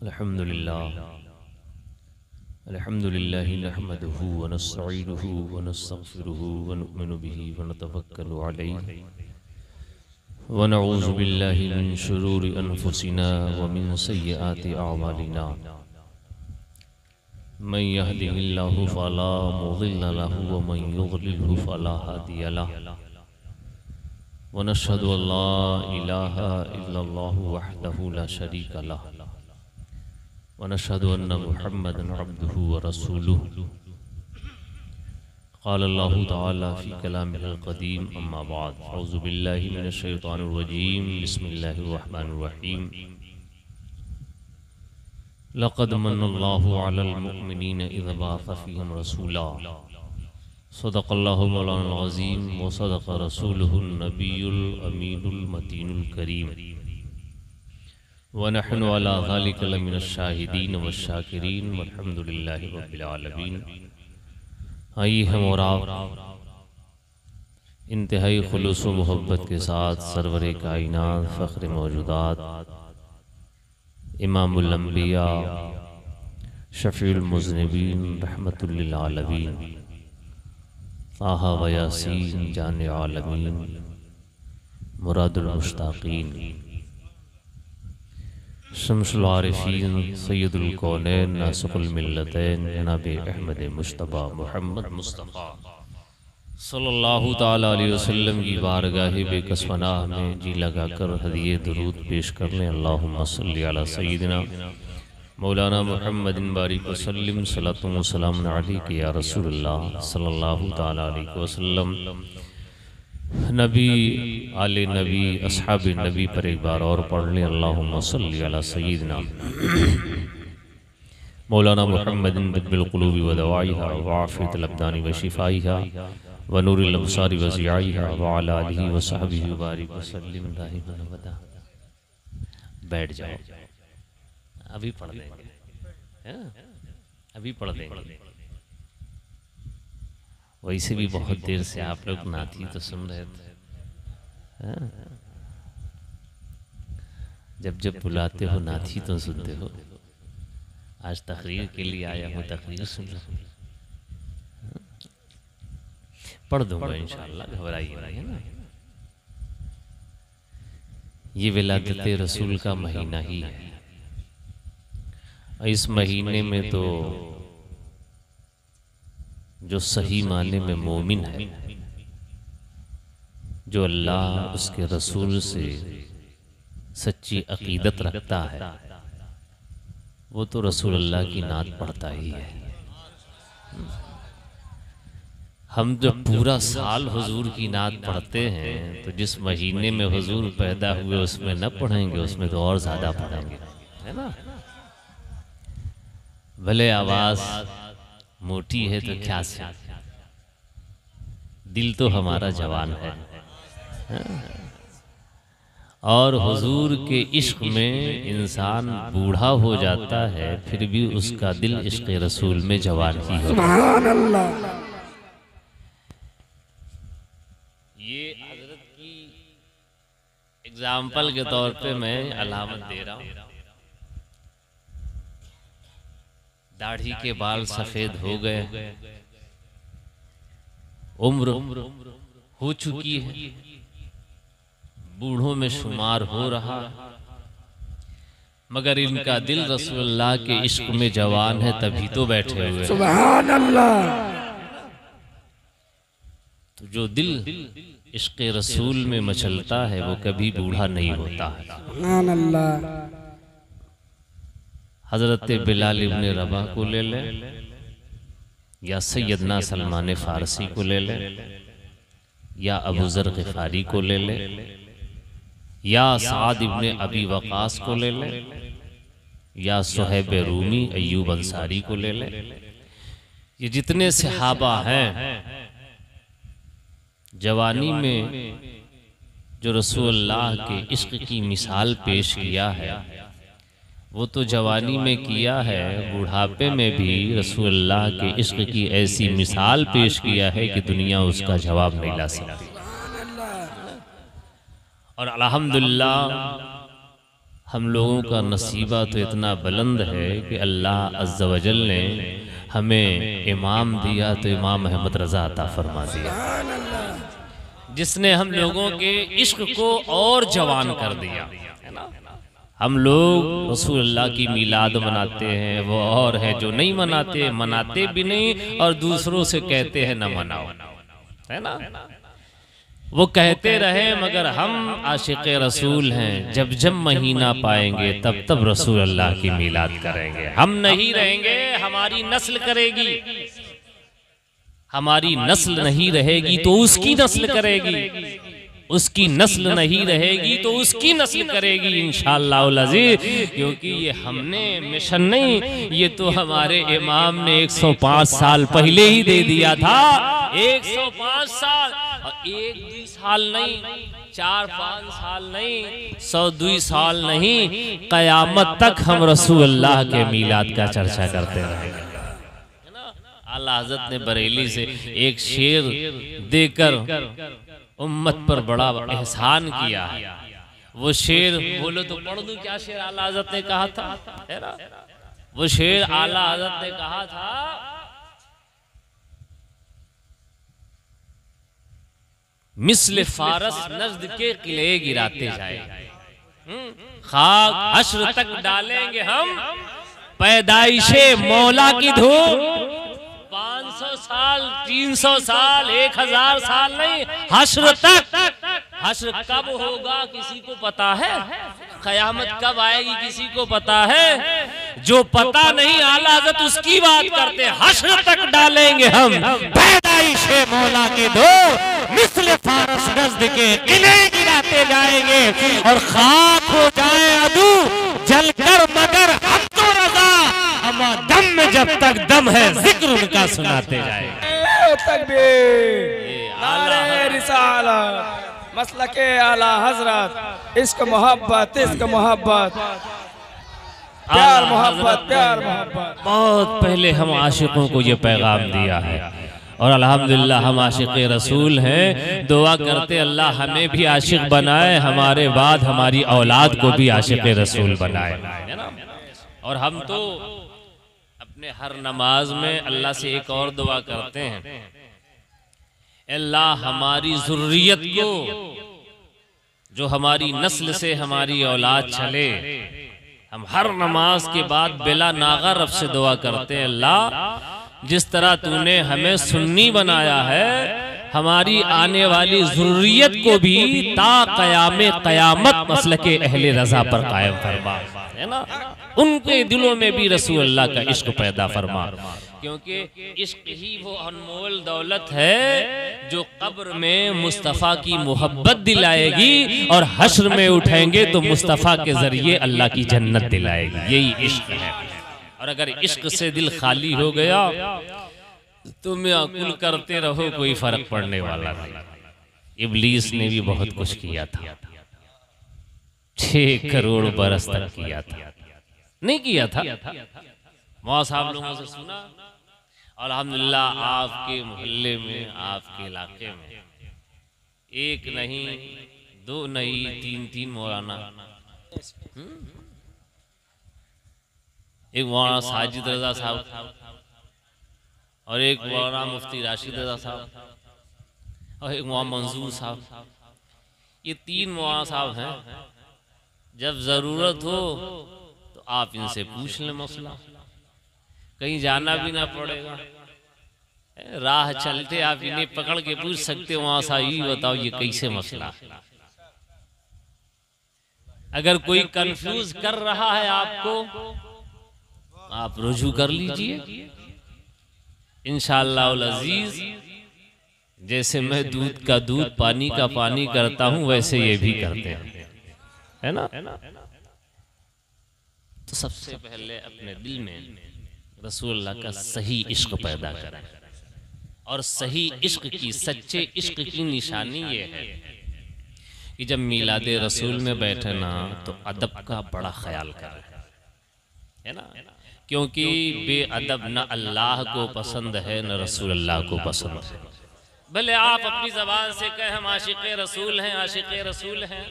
अल्हम्दुलिल्लाहि नहमदुहु व नस्तईनुहु व नस्तगफिरुहु व नु'मिनु बिही व नतवक्कलु अलैहि व नऊज़ु बिल्लाहि मिन शुरूरि अनफुसिना व मिन सय्यिआति अअमालिना मन यहदिहिल्लाहु फला मुज़िल्ल लहु व मन युज़लिल्हु फला हादिय लहु व नशहदु अल्ला इलाहा इल्लल्लाहु वहदहु ला शरीका लहु व नशहदु अन्ना मुहम्मदन अब्दुहु व रसूलुहु क़ाल अल्लाहु तआला फ़ी कलामिहिल क़दीम अम्मा बाद अऊज़ु बिल्लाहि मिनश शैतानिर रजीम बिस्मिल्लाहिर रहमानिर रहीम लक़द मन्नल्लाहु अलल मुअमिनीना इज़ बअस फ़ीहिम रसूला सदक़ल्लाहु मौलाना अज़ीम व सदक़ रसूलुहुन नबियुल अमीनुल मतीनुल करीम व नहनु अला ज़ालिका लमिनश शाहिदीन व शाकिरीन वल्हम्दुलिल्लाहि रब्बिल आलमीन। आइए हम और आप इंतहाई खुलूस व मोहब्बत के साथ सरवरे कायनात फ़ख्र मौजूदात इमामुल अंबिया शफ़ीउल मुज़निबीन रहमतुल लिल आलमीन ताहा व यासीन जाने आलमीन मुरादुल मुश्ताक़ीन शम्सुल आरिफ़ीन सय्यदुल कौनैन नासिकुल मिल्लतैन जनाब अहमद मुज्तबा मुहम्मद मुस्तफ़ा सल्लल्लाहु ताला अलैहि वसल्लम की बारगाह बेकसपनाह में जी लगाकर हदिये दुरूद पेश कर लें। अल्लाहुम्मा सल्लि अला सय्यिदिना मौलाना मुहम्मदिन बारिक वसल्लिम सल्लल्लाहु व सल्लम अलैका या रसूलल्लाह सल्लल्लाहु ताला अलैहि वसल्लम। नबी आले नबी अस्हाब नबी पर एक बार और पढ़ लें। अल्लाहुम्मा सल्लि अला सय्यिदिना मौलाना मुहम्मदिन बिल क़ुलूबि व दवाइहा व आफ़ियतिल अब्दानि व शिफ़ाइहा व नूरिल अब्सारि व ज़ियाइहा व अला आलिहि व सहबिहि व बारिक वसल्लिम दाइमन अबदा। बैठ जाओ, अभी पढ़ लेंगे, अभी पढ़ लेंगे। वैसे भी बहुत देर से आप लोग नाती तो सुन रहे थे। जब जब बुलाते हो नाती तो सुनते हो। आज तकरीर के लिए आया हूँ, तकरीर सुन रहा हूँ। पढ़ दूंगा इंशाअल्लाह, घबराइए नहीं, है ना। ये विलादत रसूल का महीना ही है। इस महीने में तो जो सही माने में मोमिन है, जो अल्लाह उसके रसूल से सच्ची अकीदत रखता है, वो तो रसूल अल्लाह की नात पढ़ता ही है। हम जब पूरा साल हुजूर की नात पढ़ते हैं तो जिस महीने में हुजूर पैदा हुए उसमें न पढ़ेंगे, उसमें तो और ज्यादा पढ़ेंगे, है ना। भले आवाज मोटी है तो क्या से, दिल तो हमारा जवान है। और हुजूर के इश्क में इंसान बूढ़ा हो जाता है, फिर भी उसका दिल इश्क रसूल में जवान ही होता है। सुभान अल्लाह। ये हजरत की एग्जाम्पल के तौर पे मैं अलामत दे रहा हूँ। दाढ़ी के बाल सफेद हो गए, उम्र हो चुकी है, बूढ़ों में शुमार हो रहा, मगर इनका दिल रसूलुल्लाह के इश्क में जवान है, तभी तो बैठे हुए हैं। सुभान अल्लाह। तो जो दिल इश्क रसूल में मचलता है वो कभी बूढ़ा नहीं होता है। सुभान अल्लाह। हजरत बिलाल इब्ने रबाह को ले ले, या सैयदना सलमान फारसी को ले ले, या अबू ज़र ग़िफ़ारी को ले ले, या साद इब्ने अबी वक़ास को ले ले, या सुहैब रूमी अय्यूब अंसारी को ले ले। ये जितने सहाबा हैं, जवानी में जो रसूलुल्लाह के इश्क की मिसाल पेश किया है, वो तो जवानी में किया है, बुढ़ापे में भी रसूलुल्लाह के इश्क की ऐसी मिसाल पेश किया है कि दुनिया उसका जवाब नहीं ला सकती। और अल्हम्दुलिल्लाह हम लोगों का नसीबा तो इतना बुलंद है कि अल्लाह अज़्ज़ व जल ने हमें इमाम दिया तो इमाम अहमद रज़ा अता फरमा दिया, जिसने हम लोगों के इश्क को और जवान कर दिया, है ना। हम लोग रसूलुल्लाह की मीलाद मनाते हैं, वो और है जो नहीं मनाते, मनाते भी नहीं और दूसरों से कहते हैं न मनाओ, है ना। वो कहते रहे मगर हम आशिक़ रसूल हैं, जब जब महीना पाएंगे तब तब रसूलुल्लाह की मीलाद करेंगे। हम नहीं रहेंगे, हमारी नस्ल करेगी, हमारी नस्ल नहीं रहेगी तो उसकी नस्ल करेगी, उसकी नस्ल नहीं रहेगी तो उसकी नस्ल करेगी इंशाअल्लाह अज़ीज़। क्योंकि ये हमने मिशन नहीं, ये तो हमारे इमाम ने 105 साल पहले ही दे दिया था। 105 साल और 1-2 साल नहीं, 4-5 साल नहीं, 100-2 साल नहीं, क़यामत तक हम रसूलुल्लाह के मीलाद का चर्चा करते रहेंगे। आला हज़रत ने बरेली से एक शेर देकर उम्मत पर बड़ा एहसान किया है। वो शेर बोलो तो पढ़ दूं क्या शेर आला हज़रत ने कहा था? वो शेर आला हज़रत ने कहा था, मिस्ल फारस नज़्द के किले गिराते जाए, खाक हश्र तक डालेंगे हम पैदाइशे मौला की धूम। 500 साल, 300 साल, 1000 साल नहीं, हश्र तक। हश्र कब होगा किसी को पता है? क़यामत कब आएगी किसी को पता है? जो पता नहीं आला हज़रत उसकी बात करते। हश्र तक डालेंगे हम पैदाइशे मौला के दो, मिस्ल फारस नज़्द के किले गिराते जाएंगे और खाक हो जाए अदू जलकर मगर हम तो रज़ा, हमारा दम में जब तक दम है जिक्र उनका सुनाते जाए। तकबीर, नारे रिसालत, मसलके आला हज़रत, इश्क मोहब्बत, इश्क मोहब्बत, प्यार मोहब्बत, प्यार मोहब्बत। बहुत पहले हम आशिकों को ये पैगाम दिया है और अल्हम्दुलिल्लाह हम आशिक़ रसूल हैं। दुआ करते अल्लाह हमें भी आशिक बनाए, हमारे बाद हमारी औलाद को भी आशिक़ रसूल बनाए, है ना। और हम तो अपने हर नमाज में अल्लाह से एक और दुआ करते हैं, अल्लाह हमारी ज़ुर्रियत को, जो हमारी नस्ल से हमारी औलाद चले, हम हर नमाज के बाद बिला नागा रब से दुआ करते हैं, अल्लाह जिस तरह तूने हमें सुन्नी बनाया है, हमारी आने वाली ज़ुर्रियत को भी ता क़यामे क़यामत मसलके अहले रज़ा पर कायम फरमा, है ना। उनके दिलों में भी रसूलुल्लाह का इश्क पैदा फरमा, क्योंकि इश्क ही वो अनमोल दौलत है जो कब्र में मुस्तफ़ा की मोहब्बत दिलाएगी और हश्र में उठेंगे तो मुस्तफ़ा के जरिए अल्लाह की जन्नत दिलाएगी। यही इश्क है। और अगर इश्क से दिल खाली हो गया तो मियाकुल करते रहो, कोई फर्क पड़ने वाला नहीं। इब्लीस ने भी बहुत कुछ किया था, 6 करोड़ बरस तक किया था, नहीं किया था। मौला साहब लोगों से सुना, अल्हम्दुलिल्लाह आपके मोहल्ले में, आपके इलाके में एक नहीं, 2 नहीं, 3 मौलाना, एक मौलाना साजिद रजा साहब और एक मौलाना मुफ्ती राशिद रजा साहब और एक मौलाना मंजूर साहब। ये 3 मौलाना साहब हैं। जब ज़रूरत हो तो आप इनसे पूछ लें मसला, कहीं जाना भी ना पड़ेगा, राह चलते आप इन्हें पकड़ के पूछ सकते हो, वहां सा ही बताओ ये कैसे मसला। अगर कोई कंफ्यूज कर रहा है आपको, आप रुजू कर लीजिए इंशाअल्लाह अज़ीज़। जैसे मैं दूध का दूध, पानी का पानी करता हूं, वैसे ये भी करते हैं, है ना। तो सबसे पहले अपने दिल में रसूलुल्लाह का सही इश्क पैदा करें। और सही इश्क की, सच्चे इश्क की निशानी ये है कि जब मीलाद रसूल में बैठे ना तो अदब का बड़ा ख्याल करें, है ना। क्योंकि बेअदब न अल्लाह को पसंद है न रसूलुल्लाह को पसंद है। भले आप अपनी ज़बान से कहें हम आशिक़ रसूल हैं, आशिक़ रसूल हैं,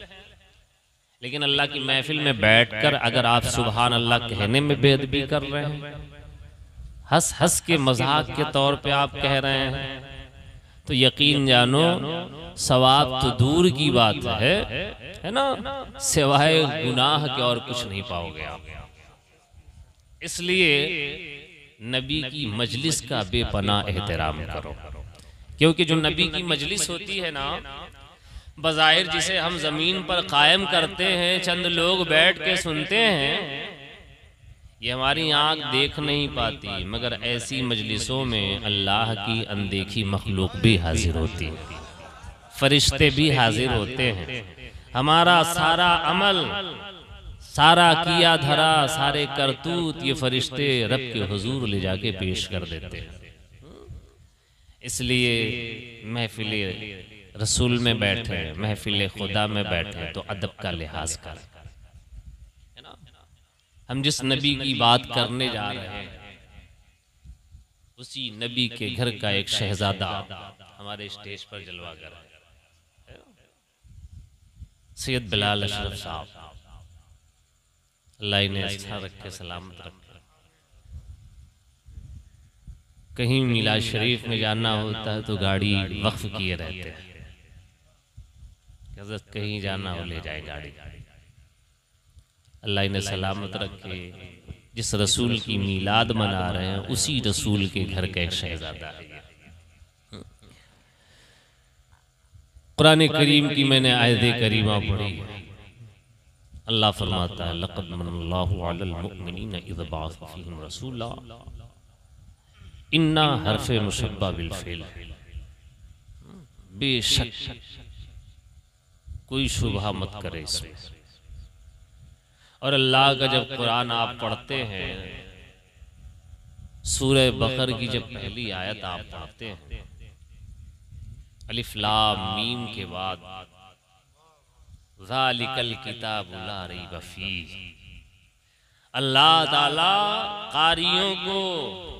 लेकिन अल्लाह की महफिल में बैठकर अगर आप सुभान अल्लाह कहने में बेअदबी कर रहे हैं, हंस हंस के मजाक के तौर पे आप कह रहे हैं, तो यकीन जानो सवाब तो दूर की बात है ना, सिवाय गुनाह के और कुछ नहीं पाओगे आप। इसलिए नबी की मजलिस का बेपनाह एहतराम करो, क्योंकि जो नबी की मजलिस होती है ना, बज़ाहिर जिसे हम जमीन पर कायम करते हैं, चंद लोग बैठ के सुनते हैं, ये हमारी आंख देख नहीं पाती, मगर ऐसी मजलिसों में अल्लाह की अनदेखी मखलूक भी हाजिर होती है, फरिश्ते भी हाजिर होते हैं। हमारा सारा अमल, सारा किया धरा, सारे करतूत ये फरिश्ते रब के हुजूर ले जाके पेश कर देते हैं। इसलिए महफिल रसूल में बैठे, महफिल खुदा में बैठे तो अदब का लिहाज कर। हम जिस नबी की बात करने जा रहे हैं, उसी नबी के घर का एक शहजादा हमारे स्टेज पर जलवा कर है, सैयद बिलाल अशरफ साहब, अल्लाह इन्हें अच्छा रखे, सलामत रखे। कहीं मिलाद शरीफ में जाना होता है तो गाड़ी वक्फ किए रहते हैं, कहीं जाना हो ले जाए गाड़ी। अल्लाह इन्हें सलामत रखे। जिस रसूल की मीलाद मना रहे हैं, उसी रसूल के घर का एक शहजादा है। कुरान करीम की मैंने आयत करीमा पढ़ी, अल्लाह फरमाता है लक़द मन्नल्लाहु अलल मुमिनीना इज़ बअस फ़ीहिम रसूला, इन्ना हर्फ़े मुशब्बा बिल फ़िल, बेशक कोई शुबहा मत करे इसमें। और अल्लाह का जब कुरान आप पढ़ते हैं, सूरह बकर की जब पहली आयत आप पढ़ते हैं, अलिफ लाम मीम के बाद ज़ालिकल किताबु ला रैब फ़ीह, अल्लाह ताला कारियों को,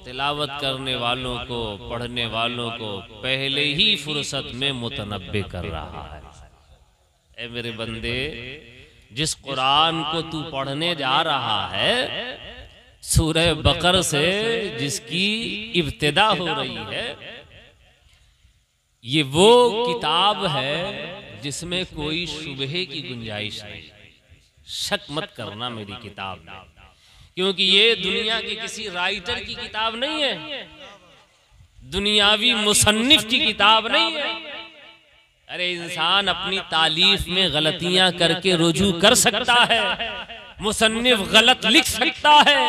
तिलावत करने वालों को, पढ़ने वालों को पहले ही फुर्सत में मुतनब्बे कर रहा है। ए मेरे बंदे, जिस कुरान को तू पढ़ने जा रहा है, सूरह बकर से जिसकी इब्तिदा हो रही है, ये वो किताब है जिसमें कोई शुबहे की गुंजाइश नहीं। शक मत करना मेरी किताब में, क्योंकि ये दुनिया के किसी राइटर की किताब नहीं है, दुनियावी मुसन्निफ की किताब नहीं है। अरे इंसान अपनी तालीफ में गलतियां करके रुजू कर सकता है, मुसन्निफ गलत लिख सकता है,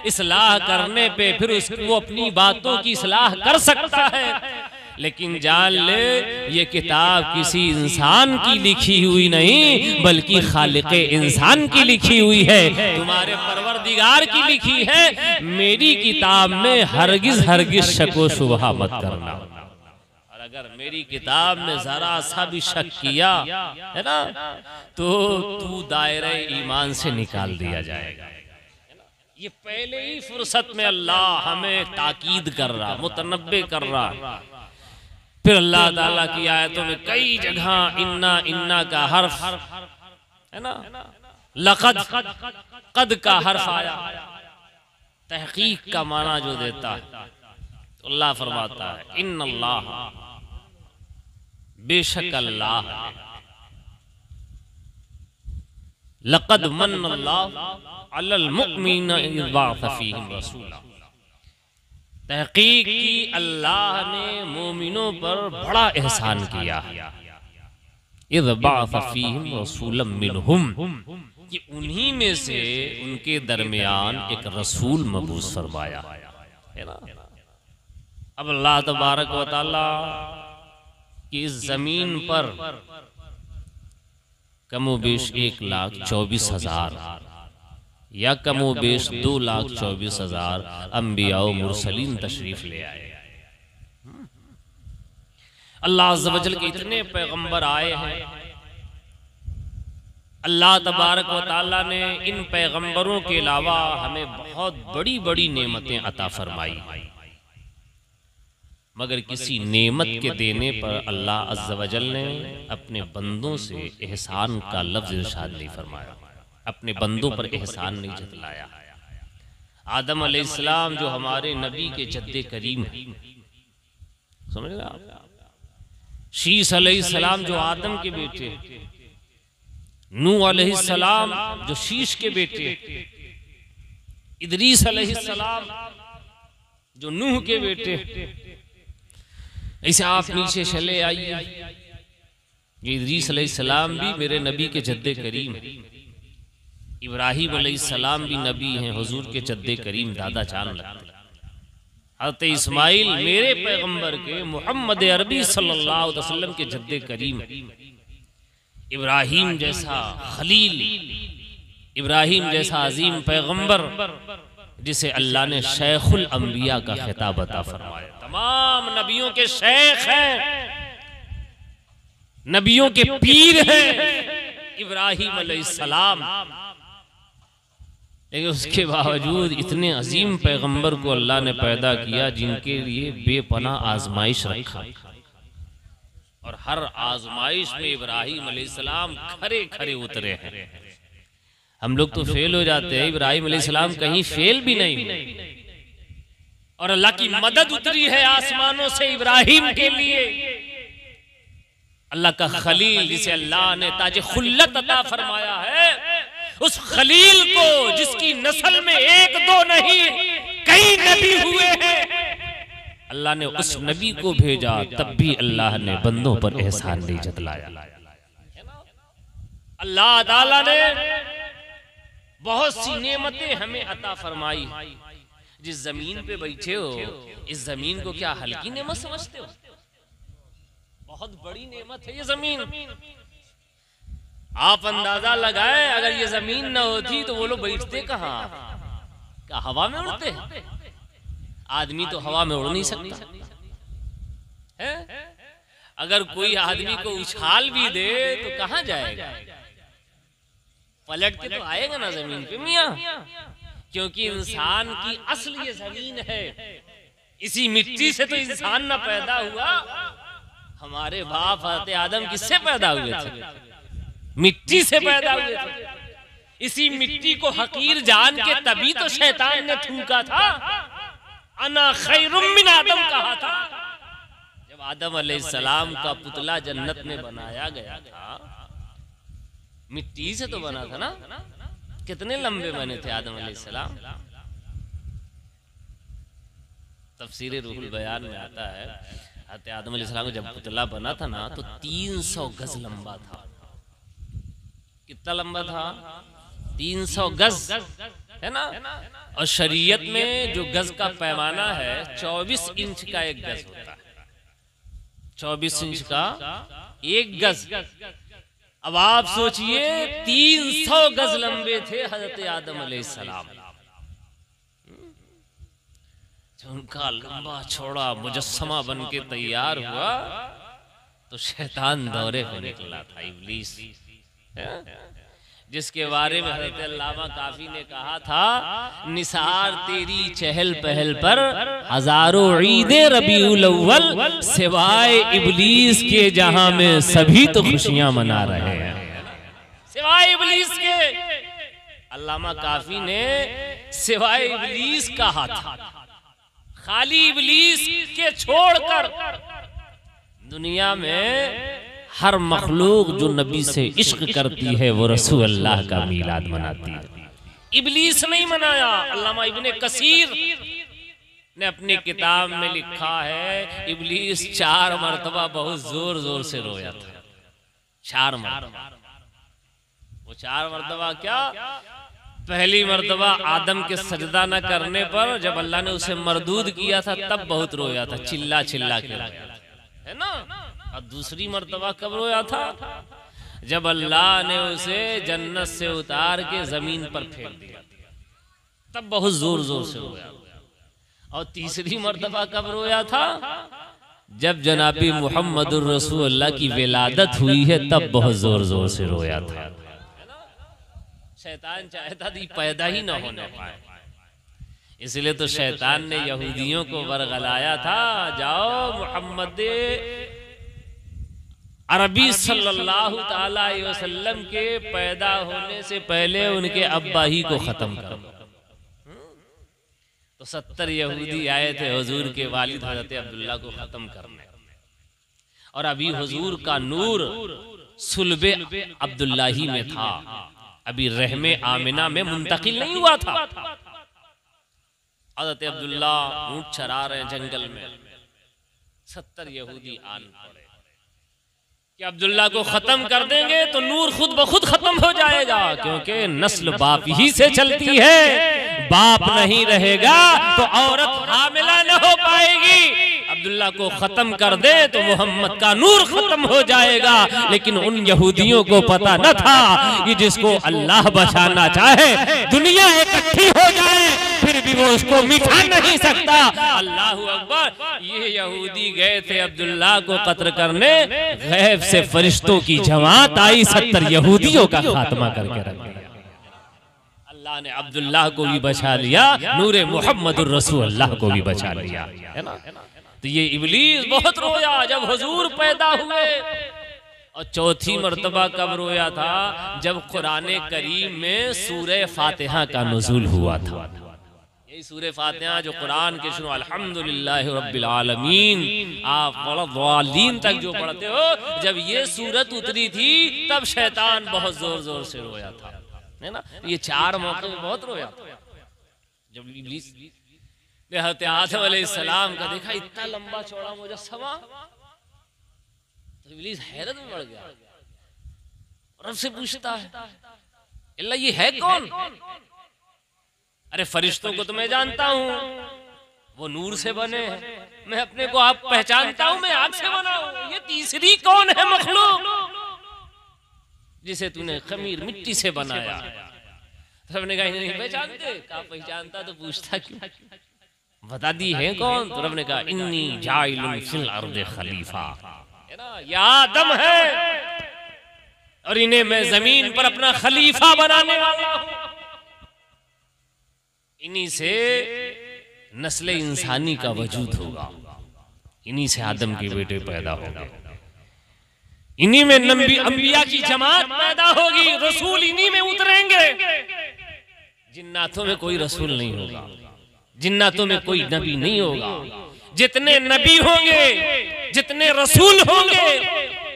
इस्लाह करने पे फिर वो अपनी बातों की इस्लाह कर सकता है, लेकिन जान ले ये किताब किसी इंसान की लिखी हुई नहीं, बल्कि खालिक़े इंसान की लिखी हुई है, तुम्हारे परवरदिगार की लिखी है। मेरी किताब में हरगिज हरगिज शक व शुबहा मत करना। अगर मेरी किताब में जरा सा भी शक किया है ना, तो तू दायरे ईमान से निकाल दिया जाएगा। ये पहले ही फुर्सत में अल्लाह हमें ताकीद कर रहा, मुतनब्बे कर रहा। फिर अल्लाह ताला की आयतों में कई जगह इन्ना इन्ना का हर्फ है ना, लक़द कद का हर्फ आया, तहकीक का माना जो देता है। तो अल्लाह फरमाता है इन्नल्लाह, बेशक अल्लाह, लक़द मन्नल्लाहु अलल मुमिनीना इज़ बअस फ़ीहिम रसूला, तहकीक की अल्लाह ने मोमिनों पर बड़ा एहसान किया। इज़ बअस फ़ीहिम रसूलन मिनहुम, कि उन्हीं में से उनके दरमियान एक रसूल मबूस फरमाया है ना। अब अल्लाह तबारक व तआला कि इस जमीन पर कमोबेश 1,24,000 या कमोबेश 2,24,000 अंबिया व मुरसलीन तशरीफ ले आए। अल्लाह अज़्ज़ व जल के इतने पैगंबर आए हैं, अल्लाह तबारक व तआला ने इन पैगंबरों के अलावा हमें बहुत बड़ी बड़ी नेमतें अता फरमाई। मगर किसी नेमत के देने पर अल्लाह अज़्ज़ व जल ने अपने बंदों से एहसान का लफ्ज़ इरशाद नहीं फरमाया, अपने बंदों पर एहसान नहीं जतलाया। आदम अलैहिस्सलाम जो हमारे नबी के जद्दे करीम हैं, समझ रहे आप? शीस अलैहिस्सलाम जो आदम के बेटे, नूह अलैहिस्सलाम जो शीश के बेटे, इदरीस अलैहिस्सलाम जो नूह के बेटे। ऐसे आप नीचे चले आइए, ये इदरीस अलैहिस्सलाम भी मेरे नबी के जद्दे करीम हैं, इब्राहिम अलैहिस्सलाम भी नबी हैं, हुजूर के जद्दे करीम दादा जान लगते। हज़रत इस्माइल मेरे पैगंबर के मोहम्मद अरबी सल्लल्लाहु अलैहि वसल्लम के जद्दे करीम। इब्राहिम जैसा खलील, इब्राहिम जैसा अजीम पैगंबर जिसे अल्लाह ने शेखुल अंबिया का खिताब अता फरमाया। तमाम नबियों के शेख हैं, नबियों के पीर हैं इब्राहिम अलैहिस्सलाम। लेकिन उसके बावजूद इतने अजीम पैगंबर को अल्लाह ने पैदा किया जिनके लिए बेपनाह आजमाइश रखा, और हर आजमाइश में इब्राहिम अलैहिस्सलाम खरे खरे उतरे हैं। हम लोग तो फेल हो जाते हैं, इब्राहिम अलैहिस्सलाम कहीं फेल भी नहीं हुए, और अल्लाह की मदद उतरी है आसमानों से इब्राहिम के लिए। अल्लाह का खलील जिसे अल्लाह ने ताज खुल्लत अता फरमाया है, उस खलील को जिसकी नस्ल में एक दो नहीं कई नबी हुए हैं, अल्लाह ने उस नबी को भेजा, तब भी अल्लाह ने बंदों पर एहसान नहीं जतलाया। अल्लाह ताला ने बहुत सी नेमतें हमें अता फरमाई। जिस जमीन पे बैठे हो, इस जमीन को क्या हल्की नेमत समझते हो? बहुत बड़ी नेमत है ये जमीन। आप अंदाजा लगाए, अगर ये जमीन न होती तो वो लोग बैठते कहाँ? क्या हवा में उड़ते? आदमी तो हवा में उड़ नहीं सकता है? अगर कोई आदमी को उछाल भी दे तो कहाँ जाएगा? पलट के तो आएगा ना जमीन पे मियां, क्योंकि इंसान की असल ये जमीन है। इसी मिट्टी से तो इंसान न पैदा हुआ। हमारे बाप हज़रत आदम किससे पैदा हुए थे? मिट्टी से पैदा हुए थे। इसी मिट्टी को हकीर जान के तभी तो शैतान ने थूका था, अना खैरुम मिन आदम कहा था। जब आदम अलैहिस्सलाम का पुतला जन्नत में बनाया गया था, मिट्टी से तो बना था ना। कितने लंबे बने थे आदम अलैहिस्सलाम? तफसीर रूहुल बयान में आता है, हज़रत आदम अलैहिस्सलाम का जब पुतला बना था ना, तो 300 गज लंबा था। कितना लंबा था? 300 गज, है ना। और शरीयत में जो गज का पैमाना है 24 इंच का एक गज होता है। 24 इंच का एक गज। अब आप सोचिए 300 गज लंबे थे हजरत आदम अलैहिस्सलाम। उनका लंबा चौड़ा मुजस्समा बन के तैयार हुआ तो शैतान दौरे पे निकला था, इब्लीस, जिसके बारे में हज़रत अल्लामा काफी ने कहा था, निसार तेरी चहल पहल पर हजारों ईदे रबीउल अव्वल, सिवाय इब्लीस के जहां में सभी तो खुशियां मना रहे हैं, सिवाय इब्लीस के। अल्लामा काफी ने सिवाय इब्लीस कहा था। खाली इब्लीस के छोड़कर दुनिया में हर मखलूक जो नबी से इश्क करती है वो रसूल अल्लाह का मीलाद मनाती है। इब्लीस नहीं मनाया। अल्लामा इब्ने कसीर ने अपनी किताब में लिखा है, इब्लीस 4 मरतबा बहुत जोर जोर से रोया था। 4 मरतबा। वो 4 मरतबा क्या? पहली मरतबा आदम के सजदा न करने पर जब अल्लाह ने उसे मरदूद किया था तब बहुत रोया था, चिल्ला चिल्ला के रोया था, है ना। और दूसरी मरतबा कब रोया था? जब अल्लाह ने उसे जन्नत से उतार के जमीन पर फेंक दिया, तब बहुत जोर जोर से रोया। और तीसरी मरतबा कब रोया था? जब जनाबी मुहम्मदुर रसूलुल्लाह की विलादत हुई है तब बहुत जोर जोर से रोया था। शैतान चाहता थी पैदा ही ना होने पाए, इसलिए तो शैतान ने यहूदियों को बरगलाया था, जाओ मोहम्मद अरबी सल्लल्लाहु ताला अलैहि वसल्लम के पैदा होने से पहले उनके अब्बा ही को खत्म कर दो। तो 70 यहूदी आए थे हुजूर के वालिद हजरत अब्दुल्ला को खत्म करने, और अभी हुजूर का नूर सुल्बे अब्दुल्ला ही में था, अभी रहमे आमिना में मुंतकिल नहीं हुआ था। हजरत अब्दुल्ला ऊंट चरा रहे हैं जंगल में, 70 यहूदी आन पड़े कि अब्दुल्ला को खत्म कर देंगे तो नूर खुद ब खुद खत्म हो जाएगा, क्योंकि नस्ल बाप ही से चलती है, बाप नहीं रहेगा तो औरत हामिला न हो पाएगी। अब्दुल्ला को खत्म कर दे तो मोहम्मद का नूर खत्म हो जाएगा। लेकिन उन यहूदियों को पता न था कि जिसको अल्लाह बचाना चाहे दुनिया इकट्ठी हो जाए फिर भी वो उसको मिटा नहीं सकता। अल्लाहू अकबर। ये यहूदी गए थे अब्दुल्ला को कत्ल करने, गैब से फरिश्तों की जमात आई, 70 यहूदियों का खात्मा करके रख दिया। अल्लाह ने अब्दुल्ला को भी बचा लिया, नूरे मुहम्मदुर रसूलुल्लाह को भी बचा लिया, है ना। तो ये इब्लीस बहुत रोया जब हुजूर पैदा हुए, और चौथी मर्तबा कब रोया था, जब कुरान करीम में सूरह फातिहा का नुज़ूल हुआ था। यही सूरह फातिहा जो कुरान के शुरू अल्हम्दुलिल्लाहि रब्बिल आलमीन आप वलद्दालीन तक जो पढ़ते हो, जब ये सूरत उतरी थी तब शैतान बहुत जोर जोर से रोया था, है ना। ये 4 मौके में बहुत रोया था। जब इब्लीस ने हज़रत आदम अलैहिस्सलाम का देखा इतना लंबा चौड़ा मुजस्समा, तो इब्लीस हैरत में पड़ गया, रब से पूछता है अल्लाह ये है कौन? अरे फरिश्तों को तो मैं जानता हूँ, वो नूर से बने हैं, मैं अपने को आप पहचानता हूँ, मैं आग से बना हूँ, ये तीसरी कौन है मखलूक जिसे तूने खमीर मिट्टी से बनाया? सबने कहा नहीं पहचानते। कहा पहचानता तो पूछता क्यों, बता दी है कौन? तो रब ने कहा इन्नी जाइलुन फिल अर्द खलीफा, है ना, ये आदम है और इन्हें मैं जमीन पर अपना खलीफा बनाने वाला हूं। इन्हीं से नस्ल इंसानी का वजूद होगा, इन्हीं से आदम के बेटे पैदा होंगे, इन्हीं में नबी अंबिया की जमात पैदा होगी, रसूल इन्हीं में उतरेंगे। जिन्नातों में कोई रसूल नहीं होगा, जिन्नातों में कोई नबी नहीं होगा। जितने नबी होंगे, जितने रसूल होंगे,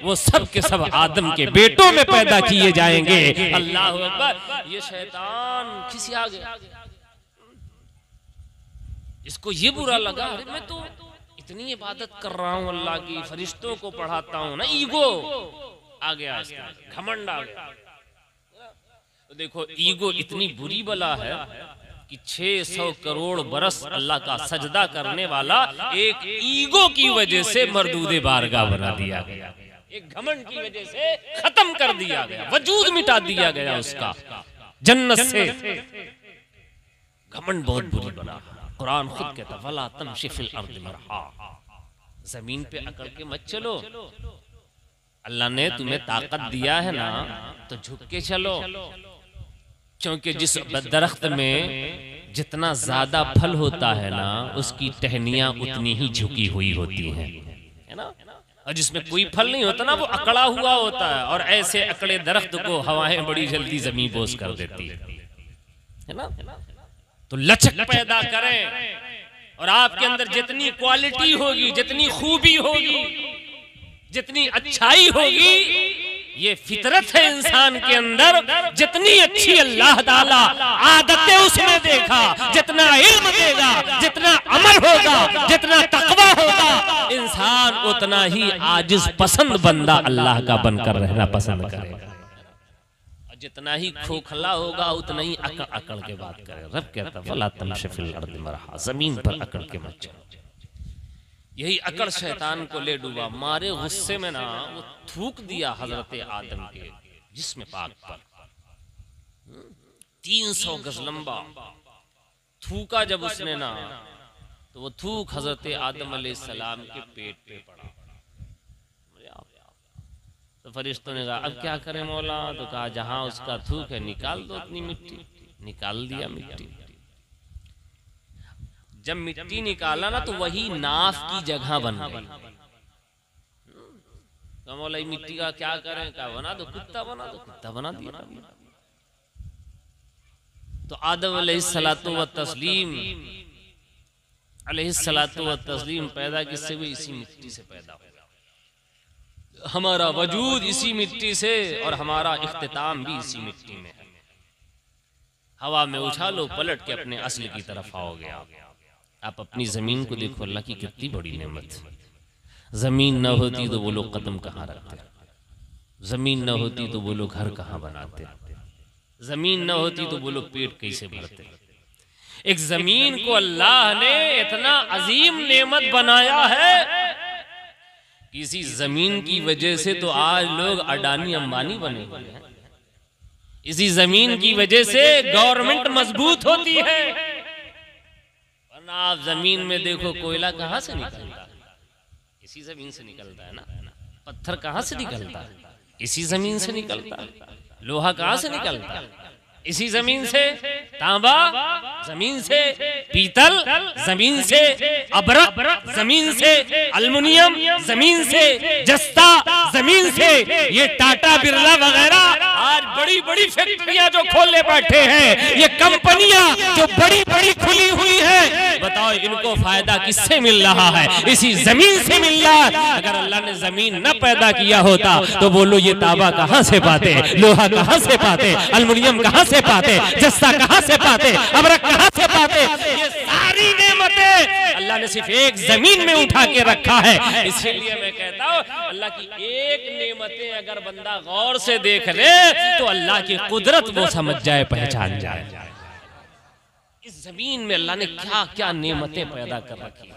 वो सब के सब आदम के बेटों में पैदा किए जाएंगे। अल्लाह अकबर। ये शैतान खिसिया गया, इसको ये बुरा लगा, अरे मैं तो इतनी इबादत कर रहा हूं अल्लाह की, फरिश्तों को पढ़ाता हूं ना, ईगो आ गया, घमंड आ गया। तो देखो ईगो इतनी बुरी बला है कि 600 करोड़ बरस अल्लाह का सजदा करने वाला एक ईगो की वजह से मरदूदे बारगाह बना दिया गया, एक घमंड की वजह से खत्म कर दिया गया, वजूद मिटा दिया गया उसका जन्नत से। घमंड बहुत बुरी बला। कुरान खुद कहता वला तमशी फिल अर्द मरहा, जमीन पे अकड़ के मत चलो। अल्लाह ने तुम्हें ताकत दिया है ना, तो झुक के चलो, क्योंकि जिस दरख्त में जितना ज्यादा फल होता है ना, उसकी टहनियां उतनी ही झुकी हुई होती हैं, है ना। और जिसमें कोई फल नहीं होता ना, वो अकड़ा हुआ होता है, और ऐसे अकड़े दरख्त को हवाएं बड़ी जल्दी जमीन बोस कर देती है ना। तो लचक पैदा करें, और आपके अंदर जितनी क्वालिटी होगी, जितनी खूबी होगी, जितनी अच्छाई होगी, ये फितरत है इंसान के अंदर, जितनी अच्छी अल्लाह ताला आदतें उसमें देखा, जितना इल्म देगा, जितना अमल होगा, जितना तकवा होगा, इंसान उतना ही आजिज पसंद बंदा अल्लाह का बनकर रहना पसंद करेगा। जितना ही खोखला होगा उतना ही अकड़ अकड़ के बात करे। रब कहता वला तमशी फिल अर्द मरहा, जमीन पर अकड़ के मत चलो। यही अकड़ शैतान को ले डूबा, मारे गुस्से में ना वो थूक दिया हजरत आदम के जिस्म पाक पर, 300 गज लंबा थूका जब उसने ना, तो वो थूक हजरत आदम अलैहिस्सलाम के पेट पे पड़ा। तो फरिश्तों ने कहा अब क्या करें मौला? तो कहा जहां उसका थूक है निकाल दो अपनी मिट्टी। निकाल दिया मिट्टी। जब मिट्टी निकाला ना तो वही नाव की जगह बन गई। तो मौला मिट्टी का क्या करें, क्या बना दो, कुत्ता बना दो, कुत्ता बना दिया। तो आदम अलैहिस्सलातु व तस्लीम पैदा किससे हुए? इसी मिट्टी से पैदा हुआ। हमारा वजूद इसी मिट्टी से और हमारा इख्तिताम भी इसी मिट्टी में है। हवा में उछालो, पलट के अपने असल की तरफ आओगे। आप अपनी जमीन को देखो, अल्लाह की कितनी बड़ी नेमत है। जमीन न होती तो वो लोग कदम कहाँ रखते, जमीन न होती तो वो लोग घर कहाँ बनाते, जमीन न होती तो वो लोग पेट कैसे भरते। एक जमीन को अल्लाह ने इतना अजीम नेमत बनाया है, किसी जमीन की वजह से तो आज लोग अडानी अंबानी बने हुए हैं। इसी जमीन की वजह से गवर्नमेंट मजबूत होती है। वरना आप जमीन में देखो, कोयला कहां से निकलता है? इसी जमीन से निकलता है ना। पत्थर कहां से निकलता है? इसी जमीन से निकलता है। लोहा कहां से निकलता है? इसी जमीन से। तांबा जमीन से, पीतल जमीन से, अबरक जमीन से, अल्युमिनियम जमीन से, जस्ता जमीन से। ये टाटा बिरला वगैरह आज बड़ी बड़ी फैक्ट्रियां जो खोलने बैठे हैं, ये कंपनियां जो बड़ी बड़ी खुली हुई हैं, बताओ इनको फायदा किससे मिल रहा है? इसी जमीन से मिल रहा है। अगर अल्लाह ने जमीन न पैदा किया होता तो बोलो ये तांबा कहां से पाते, लोहा कहां से पाते, अल्युमिनियम कहां से पाते, जस्ता कहां से पाते, अबरक कहां से पाते? ये सारी नेमतें अल्लाह ने सिर्फ एक जमीन में उठा के रखा है। इसीलिए मैं कहता हूं, अल्लाह की एक नेमतें अगर बंदा गौर से देख ले तो अल्लाह की कुदरत वो समझ जाए, पहचान जाए। इस जमीन में अल्लाह ने क्या क्या नेमतें पैदा कर रखी।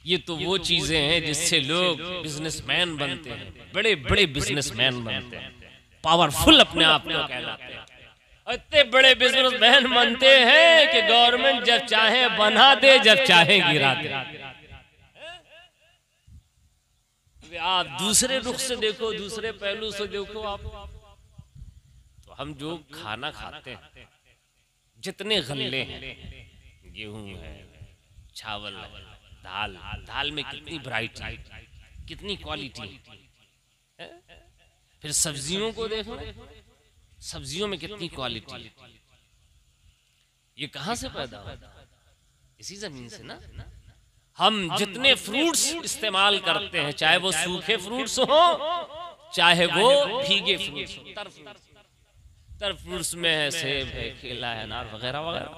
ये तो वो चीजें हैं जिससे लोग बिजनेसमैन बनते हैं, बड़े बड़े बिजनेसमैन बनते हैं, पावरफुल अपने आप को कहलाते हैं। इतने बड़े बिजनेसमैन बनते हैं कि गवर्नमेंट जब चाहे बना दे, जब चाहे गिरा दे। आप दूसरे रुख से देखो, दूसरे पहलू से देखो। आप तो हम जो खाना खाते हैं, जितने गल्ले हैं, गेहूं है, चावल है, दाल में कितनी वैरायटी, कितनी क्वालिटी है। फिर सब्जियों को देखो, सब्जियों में कितनी क्वालिटी। ये कहां से पैदा हुआ? इसी जमीन से ना। हम जितने फ्रूट्स इस्तेमाल करते हैं, चाहे वो सूखे फ्रूट्स हो, चाहे वो भीगे फ्रूट्स हो। तर फ्रूट्स में है सेब है, केला है, अनार वगैरह वगैरह।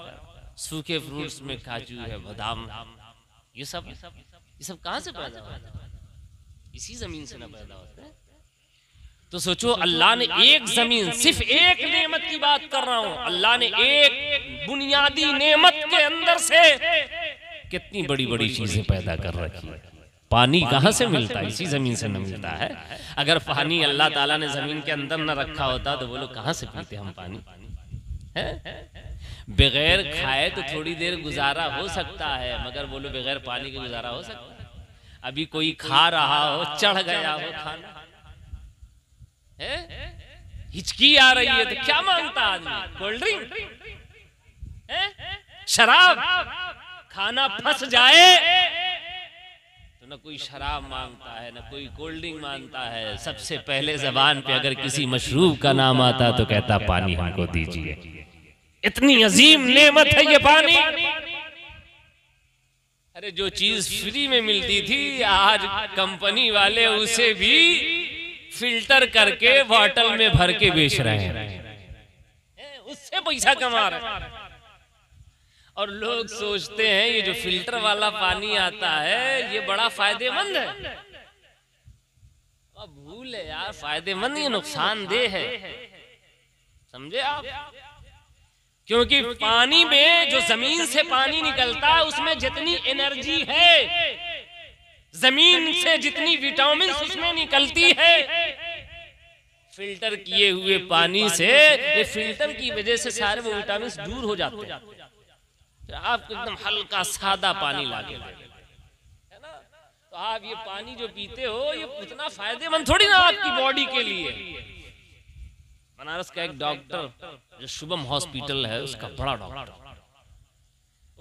सूखे फ्रूट्स में काजू है, बादाम, ये सब कहां से पैदा हुआ? इसी जमीन से ना पैदा होते हैं। तो सोचो, अल्लाह ने एक जमीन, सिर्फ एक नेमत की बात कर रहा हूं, अल्लाह ने एक बुनियादी नेमत के अंदर से कितनी बड़ी बड़ी चीजें पैदा कर रखी है। पानी कहां से मिलता है? इसी जमीन से न मिलता है। अगर पानी अल्लाह ताला ने जमीन के अंदर न रखा होता तो वो लोग कहां से पीते हम पानी? बगैर खाए तो थोड़ी देर गुजारा हो सकता है, मगर बोलो बगैर पानी के गुजारा हो सकता है? अभी कोई खा रहा हो, चढ़ गया हो खाना, हिचकी आ रही है तो क्या मांगता आदमी? कोल्ड ड्रिंक, शराब। खाना फंस जाए तो न कोई शराब मांगता है, न कोई कोल्ड ड्रिंक मांगता है। सबसे पहले जबान पे अगर किसी मशरूब का नाम आता तो कहता पानी हमको दीजिए। इतनी अजीम नेमत है ये पानी। अरे जो चीज फ्री में मिलती थी, आज कंपनी वाले उसे भी फिल्टर करके बॉटल में भर के बेच रहे हैं, उससे पैसा कमा रहे हैं। और लोग सोचते हैं ये जो फिल्टर वाला पानी आता है ये बड़ा फायदेमंद है। अब भूल है यार, फायदेमंद ये नुकसानदेह है, समझे आप? क्योंकि पानी में जो जमीन से पानी निकलता है उसमें जितनी एनर्जी है, जमीन से जितनी विटामिन उसमें निकलती है, फिल्टर किए हुए पानी से, ये फिल्टर की वजह से सारे वो विटामिन दूर हो जाते हैं। आपको एकदम हल्का सादा पानी लाके है ना, तो आप ये पानी जो पीते हो ये उतना फायदेमंद थोड़ी ना आपकी बॉडी के लिए। बनारस का एक डॉक्टर जो शुभम हॉस्पिटल है, उसका बड़ा डॉक्टर,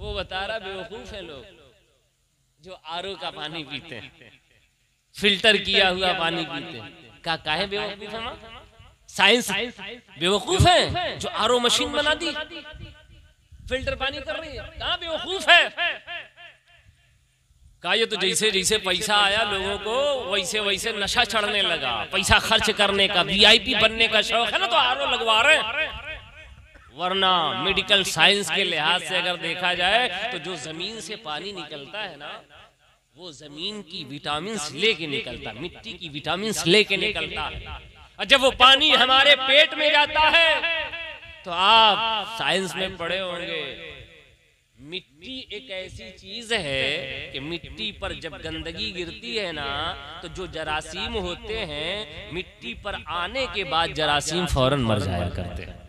वो बता रहा बेवकूफ है लोग जो आरओ का पानी पीते हैं, फिल्टर किया हुआ पानी पीते हैं। काहे बेवकूफ है? साइंस बेवकूफ है जो आरओ मशीन बना दी, फिल्टर पानी कर रही है। कहाँ बेवकूफ है? कहा ये तो जैसे जैसे पैसा आया लोगों को वैसे वैसे नशा चढ़ने लगा, पैसा खर्च करने का, वीआईपी बनने का शौक है ना, तो आरओ लगवा रहे हैं। वरना मेडिकल साइंस के लिहाज से अगर देखा जाए तो जो जमीन से पानी निकलता है ना, वो जमीन की विटामिन लेके निकलता, मिट्टी की विटामिन लेके निकलता है। और जब वो पानी हमारे पेट में जाता है तो आप साइंस में पढ़े होंगे, मिट्टी एक ऐसी चीज है कि मिट्टी पर जब गंदगी गिरती है ना, तो जो जरासीम होते हैं मिट्टी पर आने के बाद जरासीम फौरन मर जाया करते हैं।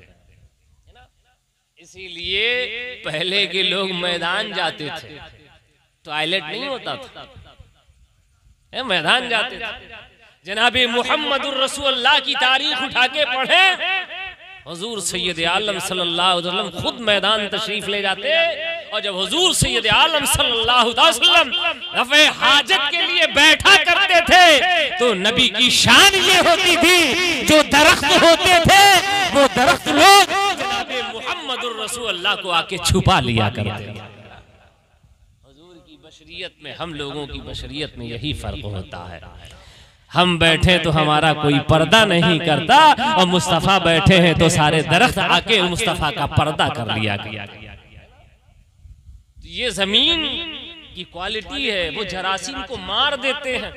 इसीलिए पहले के लोग मैदान जाते थे, टॉयलेट नहीं होता था, मैदान जाते थे। जनाबे मुहम्मदुर रसूलुल्लाह की तारीख उठा के पढ़े, हुजूर सैयद आलम सल्लल्लाहु अलैहि वसल्लम खुद मैदान तशरीफ ले जाते, और जब हुजूर सैयद आलम सल्लल्लाहु अलैहि वसल्लम रफ़े हाजत के लिए बैठा करते थे तो नबी की शान ये होती थी, जो दरख्त होते थे वो दरख्त लोग जनाबे मुहम्मदुर रसूलुल्लाह को आके छुपा लिया करते थे। हुजूर की बशरियत में हम लोगों की बशरियत में यही फर्क होता है। हम बैठे तो हमारा कोई पर्दा नहीं करता, और मुस्तफा बैठे हैं तो सारे दरख्त आके मुस्तफा का पर्दा कर लिया गया। ये जमीन की क्वालिटी है, वो जरासीम को मार देते हैं।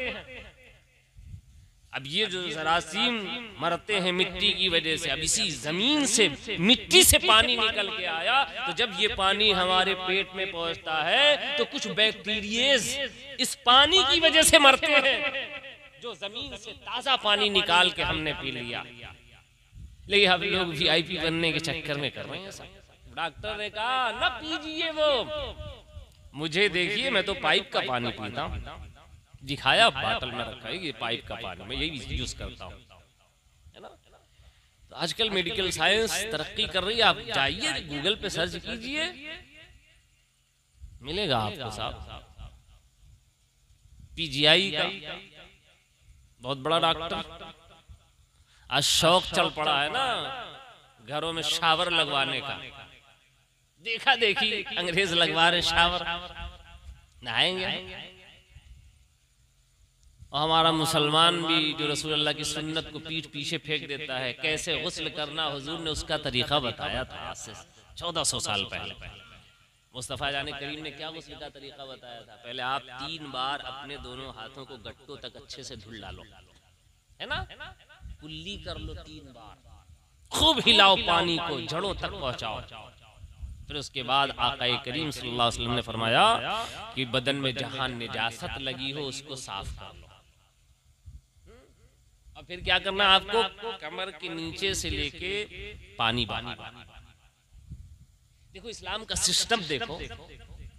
अब ये जो जरासीम मरते हैं मिट्टी की वजह से, अब इसी जमीन से मिट्टी से पानी निकल के आया, तो जब ये पानी हमारे पेट में पहुंचता है तो कुछ बैक्टीरियाज इस पानी की वजह से मरते हैं, जो जमीन से ताजा पानी निकाल के हमने पी लिया। लेकिन हम लोग वीआईपी बनने के चक्कर में कर रहे हैं। डॉक्टर ने कहा न पीजिए वो, मुझे देखिए मैं तो पाइप का पानी पीता हूँ, दिखाया बोतल में रखा है ये पाइप का पानी, मैं यही यूज करता हूँ, है ना। तो आजकल मेडिकल साइंस तरक्की कर रही है, आप जाइए गूगल पे सर्च कीजिए, मिलेगा आपको साहब। पीजीआई का बहुत बड़ा डॉक्टर, आज शौक चल पड़ा है ना घरों में शावर लगवाने का, देखा देखी अंग्रेज लगवा रहे शावर, नहाएंगे। और हमारा मुसलमान भी जो रसूलुल्लाह की सुन्नत को पीठ पीछे फेंक देता है, कैसे गुस्ल करना हुजूर ने उसका तरीका बताया था आज से 1400 साल पहले। मुस्तफ़ा जाने करीम ने क्या गुस्ल का तरीका बताया था? पहले आप 3 बार अपने दोनों हाथों को गट्टों तक अच्छे से धुल डालो, है ना, कुल्ली कर लो 3 बार, खूब हिलाओ पानी को, जड़ों तक पहुंचाओ। फिर उसके बाद आक़ाए करीम सल्लल्लाहु अलैहि वसल्लम ने फरमाया कि बदन में जहां निजासत लगी हो उसको साफ कर लो। और फिर क्या करना, आपको कमर के नीचे से लेके पानी बहाना। देखो इस्लाम का सिस्टम देखो,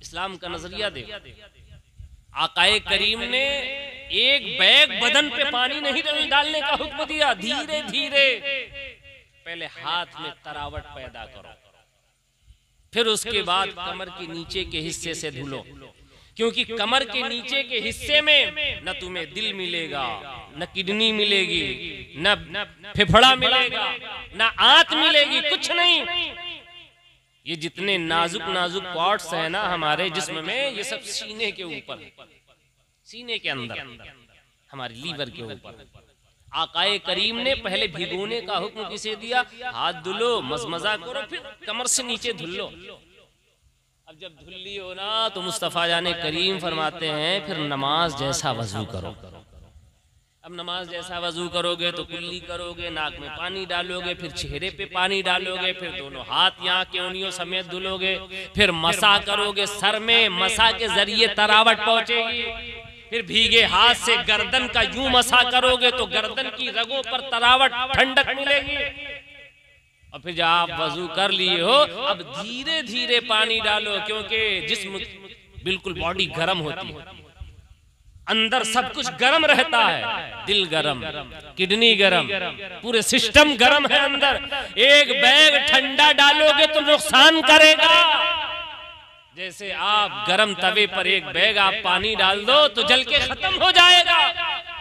इस्लाम का नजरिया देखो। आक़ाए करीम ने एक बैग बदन पे पानी नहीं डालने का हुक्म दिया, धीरे धीरे पहले हाथ में तरावट पैदा करो, फिर उसके बाद कमर के नीचे के हिस्से से धुलो, क्योंकि कमर के नीचे के हिस्से में न तुम्हें दिल मिलेगा, न किडनी मिलेगी, न फेफड़ा मिलेगा, न आंत मिलेगी, कुछ नहीं। ये जितने नाजुक नाजुक पार्ट्स हैं ना हमारे जिस्म में, ये सब सीने के ऊपर, सीने के अंदर, हमारे लीवर के ऊपर। आक़ाए करीम ने पहले भिगोने का हुक्म किसे दिया? हाथ धुलो, मजमजा करो, फिर कमर से नीचे धुल लो। अब जब धुल ली हो ना तो मुस्तफ़ा जाने करीम फरमाते हैं फिर नमाज जैसा वजू करो। अब नमाज जैसा वजू करोगे तो कुल्ली करोगे, नाक में पानी डालोगे, फिर चेहरे पे पानी डालोगे, फिर दोनों हाथ यहाँ के उंगलियों समेत धुलोगे, फिर मसा करोगे, सर में मसा के जरिए तरावट पहुंचेगी, फिर भीगे हाथ से गर्दन का यूं मसा करोगे तो गर्दन की रगों पर तरावट ठंडक मिलेगी। और फिर जब आप वजू कर लिए हो, अब धीरे धीरे पानी डालो, क्योंकि जिस्म बिल्कुल बॉडी गर्म होती है, अंदर सब कुछ गर्म रहता है, दिल गर्म, किडनी गर्म, पूरे सिस्टम गर्म है अंदर। एक बैग ठंडा डालोगे तो नुकसान करेगा, जैसे आप गरम तवे पर एक बैग आप पानी डाल दो तो जल के खत्म हो जाएगा।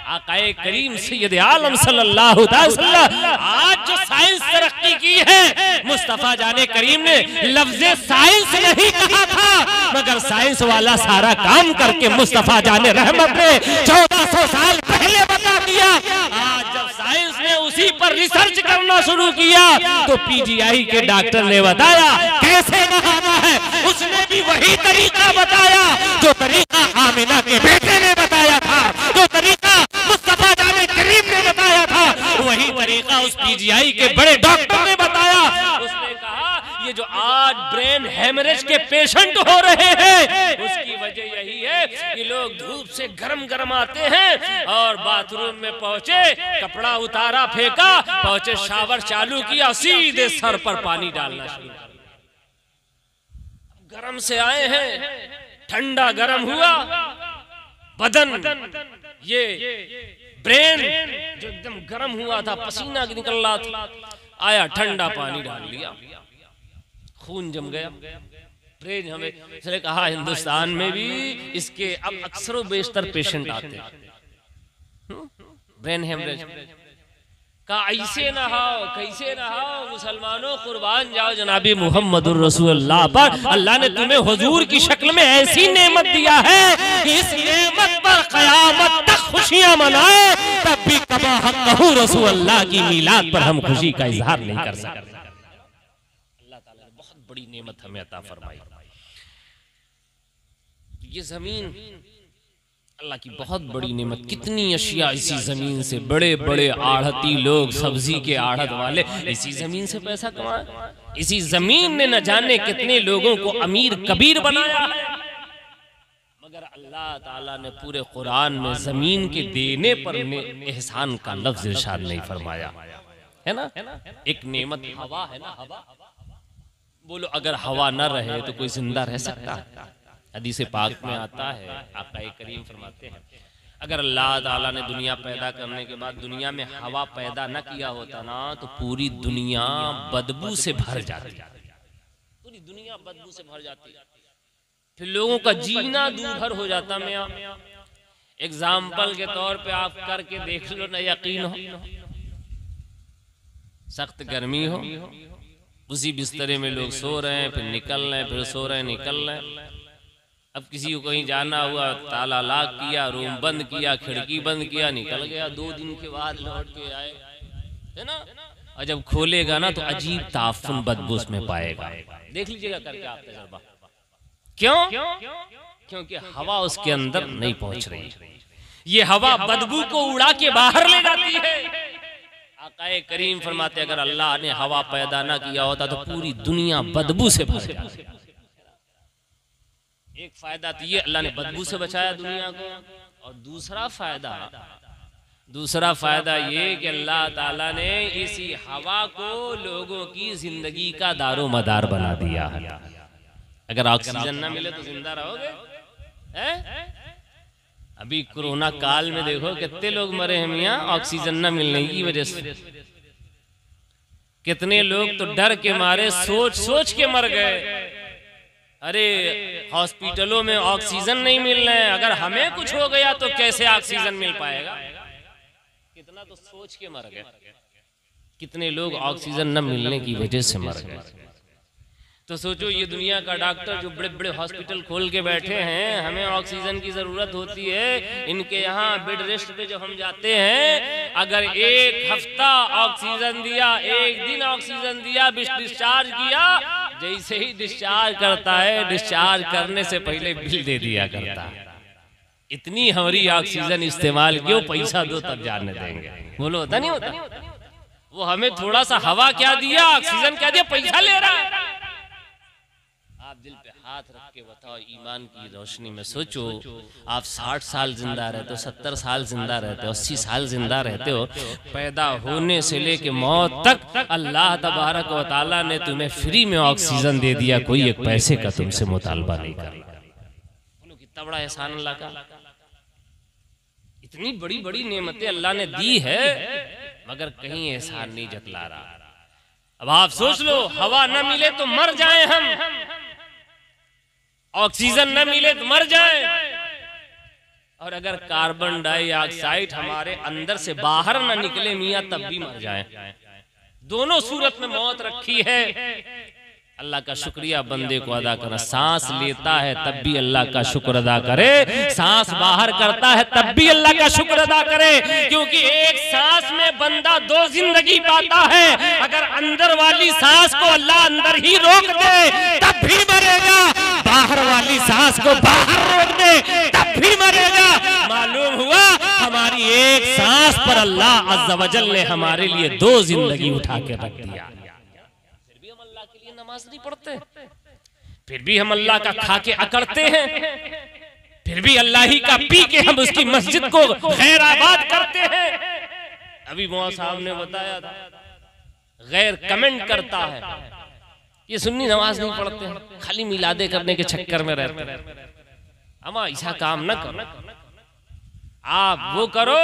आकाए करीम सैयद आलम सल्लल्लाहु अलैहि वसल्लम आज जो साइंस तरक्की की है, मुस्तफा जाने करीम ने लफ्ज़े साइंस नहीं कहा था, मगर साइंस वाला सारा काम करके मुस्तफा जाने रहमत ने 1400 साल पहले बता दिया। आज जब साइंस ने उसी पर रिसर्च करना शुरू किया तो पीजीआई के डॉक्टर ने बताया कैसे नहाना है, उसने भी वही तरीका बताया जो तरीका आमिना के बेटे ने बताया था, जो तरीका मुस्तफा जाने करीम ने बताया था, वही तरीका उस पीजीआई के बड़े डॉक्टर ने बताया। उसने कहा ये जो आज ब्रेन हेमरेज के पेशेंट हो रहे हैं उसकी वजह यही है कि लोग धूप से गरम गरम आते हैं और बाथरूम में पहुंचे, कपड़ा उतारा फेंका, पहुंचे शावर चालू किया, सीधे सर पर पानी डालना शुरू। गरम से आए हैं, ठंडा गरम हुआ, बदन ये ब्रेन जो एकदम गरम हुआ था, पसीना निकल रहा था, आया ठंडा पानी डाल लिया, खून जम गया। ब्रेन हमें इसलिए कहा हिंदुस्तान में भी इसके अब अक्सर बेशतर पेशेंट आते हैं ब्रेन हेमरेज का। ऐसे नहाओ कैसे नहाओ मुसलमानों, कुर्बान जाओ जनाबी मुहम्मदुर रसूलुल्लाह पर। अल्लाह ने तुम्हें हुजूर की शक्ल में ऐसी नेमत दिया है कि इस नेमत पर क़यामत तक खुशियां मनाए, तब भी कबा हक़्क़हू रसूलुल्लाह की मीलाद पर हम खुशी का इजहार नहीं कर सकते। अल्लाह ताला ने बहुत बड़ी नेमत हमें अता फरमाई। ये जमीन अल्लाह की बहुत बड़ी नेमत। कितनी अशिया इसी जमीन से, बड़े बड़े आढ़ती लोग, सब्जी के आढ़त वाले इसी जमीन से पैसा कमाए। इसी जमीन ने न जाने कितने लोगों को अमीर कबीर बनाया है, मगर अल्लाह ताला ने पूरे कुरान में जमीन के देने पर एहसान का लफ्ज इरशाद नहीं फरमाया है ना। एक नेमत हवा है ना, हवा बोलो अगर हवा न रहे तो कोई जिंदा रह सकता है? हदीस पाक में आता है, आका करीम फरमाते हैं अगर अल्लाह ताला ने दुनिया पैदा करने के बाद दुनिया में हवा पैदा न किया होता ना तो पूरी दुनिया बदबू से भर जाती, पूरी दुनिया बदबू से भर जाती, फिर लोगों का जीना दूभर हो जाता। मैं एग्जाम्पल के तौर पे आप करके देख लो ना, यकीन हो, सख्त गर्मी हो, उसी बिस्तरे में लोग सो रहे हैं, फिर निकल रहे हैं, फिर सो रहे हैं, निकल रहे हैं। अब किसी को कहीं जाना हुआ, ताला लॉक किया, रूम बंद किया, खिड़की बंद किया, निकल गया, 2 दिन के बाद लौट के आए, है ना। और जब खोलेगा ना तो अजीब ताफुन बदबू में पाएगा। देख लीजिएगा करके आप तजर्बा। क्यों? क्योंकि हवा उसके अंदर नहीं पहुंच रही। ये हवा बदबू को उड़ा के बाहर ले जाती है। आकाए करीम फरमाते अगर अल्लाह ने हवा पैदा ना किया होता तो पूरी दुनिया बदबू से भर जाती। एक फायदा तो ये अल्लाह ने बदबू से बचाया दुनिया को, और दूसरा फायदा ये कि अल्लाह ताला ने इसी हवा को लोगों की जिंदगी का दारो मदार बना दिया है। अगर ऑक्सीजन ना मिले तो जिंदा रहोगे? अभी कोरोना काल में देखो कितने लोग मरे हैं मियाँ, ऑक्सीजन ना मिलने की वजह से। कितने लोग तो डर के मारे सोच सोच के मर गए। अरे हॉस्पिटलों में ऑक्सीजन नहीं मिल रहे हैं, अगर हमें कुछ हो गया तो कैसे ऑक्सीजन मिल पाएगा? कितना तो सोच के मर गए। कितने लोग ऑक्सीजन न मिलने की वजह से मर गए। तो सोचो ये दुनिया का डॉक्टर जो बड़े बड़े हॉस्पिटल खोल के बैठे हैं, हमें ऑक्सीजन की जरूरत होती है, इनके यहाँ बेड रेस्ट पे जो हम जाते हैं, अगर 1 हफ्ता ऑक्सीजन दिया, 1 दिन ऑक्सीजन दिया, डिस्चार्ज किया, जैसे ही डिस्चार्ज करता है, डिस्चार्ज करने से पहले बिल दे दिया करता है। इतनी हमारी ऑक्सीजन इस्तेमाल क्यों, पैसा दो तब जानने देंगे। बोलो होता नहीं होता? वो हमें थोड़ा सा हवा क्या दिया, ऑक्सीजन क्या दिया, पैसा ले रहा है। आप दिल पे हाथ रख के बताओ, ईमान की रोशनी में सोचो, आप 60 साल जिंदा रहते हो, 70 साल जिंदा रहते हो, 80 साल जिंदा रहते हो, पैदा होने से लेके मौत तक अल्लाह तबारक व तआला ने तुम्हें फ्री में ऑक्सीजन दे दिया, कोई एक पैसे का तुमसे मुतालबा नहीं कर रहा। बोलो कितना बड़ा एहसान अल्लाह का। इतनी बड़ी बड़ी नेमतें अल्लाह ने दी है, मगर कहीं एहसान नहीं जतला रहा। अब आप सोच लो, हवा न मिले तो मर जाए हम, ऑक्सीजन न मिले तो मर जाए, और अगर कार्बन डाइऑक्साइड हमारे अंदर से बाहर न निकले मियां तब भी मर जाए। दोनों सूरत में मौत रखी है। अल्लाह का शुक्रिया बंदे को अदा करना। सांस लेता है तब भी अल्लाह का शुक्र अदा करे, सांस बाहर करता है तब भी अल्लाह का शुक्र अदा करे, क्योंकि एक सांस में बंदा दो जिंदगी पाता है। अगर अंदर वाली सांस को अल्लाह अंदर ही रोक दे तब भी मरेगा, बाहर वाली सांस को बाहर रोक दे तब भी मरेगा। मालूम हुआ हमारी एक सांस पर अल्लाह अज़्ज़ा वजल ने हमारे लिए दो जिंदगी उठा के रख दिया। नमाज नहीं पढ़ते, फिर भी हम अल्लाह का खा के अकड़ते हैं, फिर भी अल्लाह ही का पी के हम उसकी मस्जिद को गैर आबाद करते हैं। अभी मौला साहब ने बताया था, गैर कमेंट करता है, ये सुन्नी नमाज नहीं पढ़ते हैं, खाली मिलादे करने के चक्कर में रहते हैं। अमा ऐसा काम न करो, आप वो करो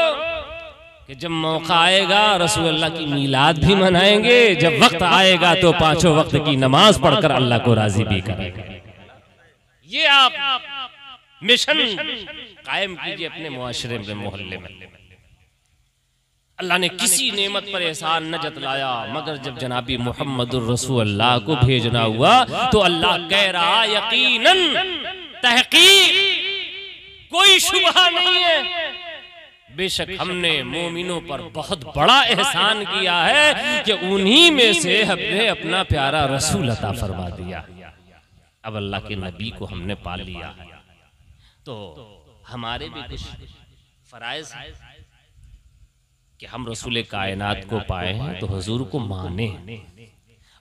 कि जब मौका आएगा रसूल अल्लाह की मीलाद भी मनाएंगे, जब वक्त आएगा तो पांचों वक्त की नमाज पढ़कर अल्लाह को राजी भी करेंगे। ये आप मिशन कायम कीजिए अपने मुआशरे में, मोहल्ले में। अल्लाह ने किसी नेमत पर एहसान न जतलाया मगर जब जनाबी मोहम्मदुर रसूलुल्लाह को भेजना हुआ तो अल्लाह कह रहा यकीनन तहकीक कोई शुबहा नहीं है, बेशक हमने मोमिनों पर बहुत बड़ा एहसान किया है कि उन्हीं में से हमने अपना प्यारा रसूल अता फरमा दिया। अब अल्लाह के नबी को हमने पा लिया है तो हमारे भी कुछ फराइज है कि हम रसूल कायनात को पाए हैं तो हुजूर को माने।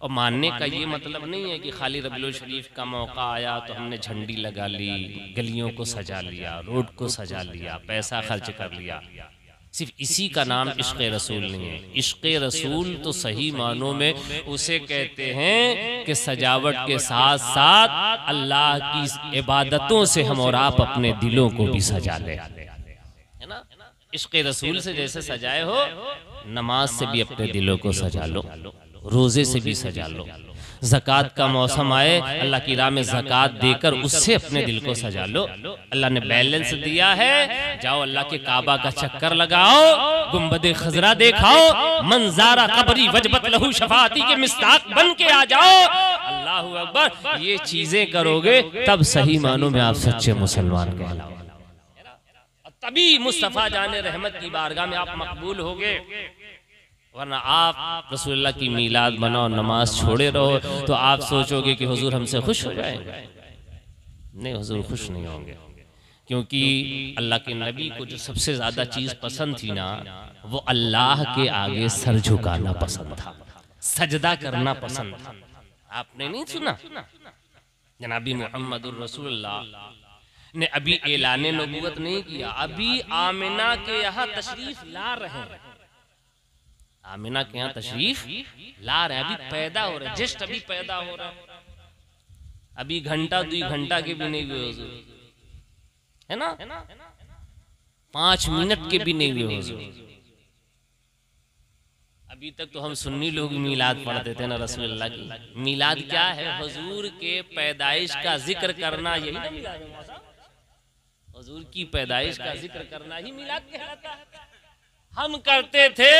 और मानने का ये मतलब नहीं है कि खाली रबीउल शरीफ का मौका आया तो हमने झंडी लगा ली, गलियों को सजा लिया, रोड को सजा लिया, पैसा खर्च कर लिया। सिर्फ इसी का नाम इश्क़ रसूल नहीं है। इश्क़ रसूल तो सही मानों में उसे कहते हैं कि सजावट के साथ साथ अल्लाह की इबादतों से हम और आप अपने दिलों को भी सजा ले, है ना। इश्क़ रसूल से जैसे सजाए हो, नमाज से भी अपने दिलों को सजा लो, रोजे से भी सजा लो। ज़कात का मौसम आए अल्लाह की राह में ज़कात देकर उससे अपने दिल को सजा लो। अल्लाह ने बैलेंस दिया है, जाओ अल्लाह के काबा का चक्कर लगाओ, गुंबदे खजरा देखाओ, मंजारा कबरी वजबत लहू शफाती के मिस्ताक बन के आ जाओ। अल्लाहू अकबर, ये चीजें करोगे तब सही मानों में आप सच्चे मुसलमान कहलाओ, तभी मुस्तफ़ा जाने रहमत की बारगाह में आप मकबूल होगे। वरना आप रसूलुल्लाह की मीलाद मनाओ, नमाज छोड़े रहो तो आप सोचोगे कि हुजूर हमसे खुश हो जाएंगे। नहीं, हुजूर खुश नहीं होंगे, क्योंकि अल्लाह के नबी को जो सबसे ज्यादा चीज पसंद थी ना, वो अल्लाह के आगे सर झुकाना पसंद था, सजदा करना पसंद था। आपने नहीं सुना जनाबी मोहम्मदुर रसूलुल्लाह ने अभी ऐलान नबूवत नहीं किया, अभी आमिना के यहाँ तशरीफ ला रहे हैं, आमिना के यहाँ तशरीफ ला रहे हैं, अभी पैदा हो रहे हैं, जस्ट अभी पैदा हो रहा है, अभी घंटा 2 घंटा के भी नहीं हुए हुजूर, है ना, 5 मिनट के भी नहीं हुए हुजूर। अभी तक तो हम सुन्नी लोग मीलाद पढ़ते थे ना रसूलुल्लाह की। मीलाद क्या है? हुजूर के पैदाइश का जिक्र करना, यही ना मीलाद है। हुजूर की पैदाइश का जिक्र करना ही मीलाद कहलाता है। हम करते थे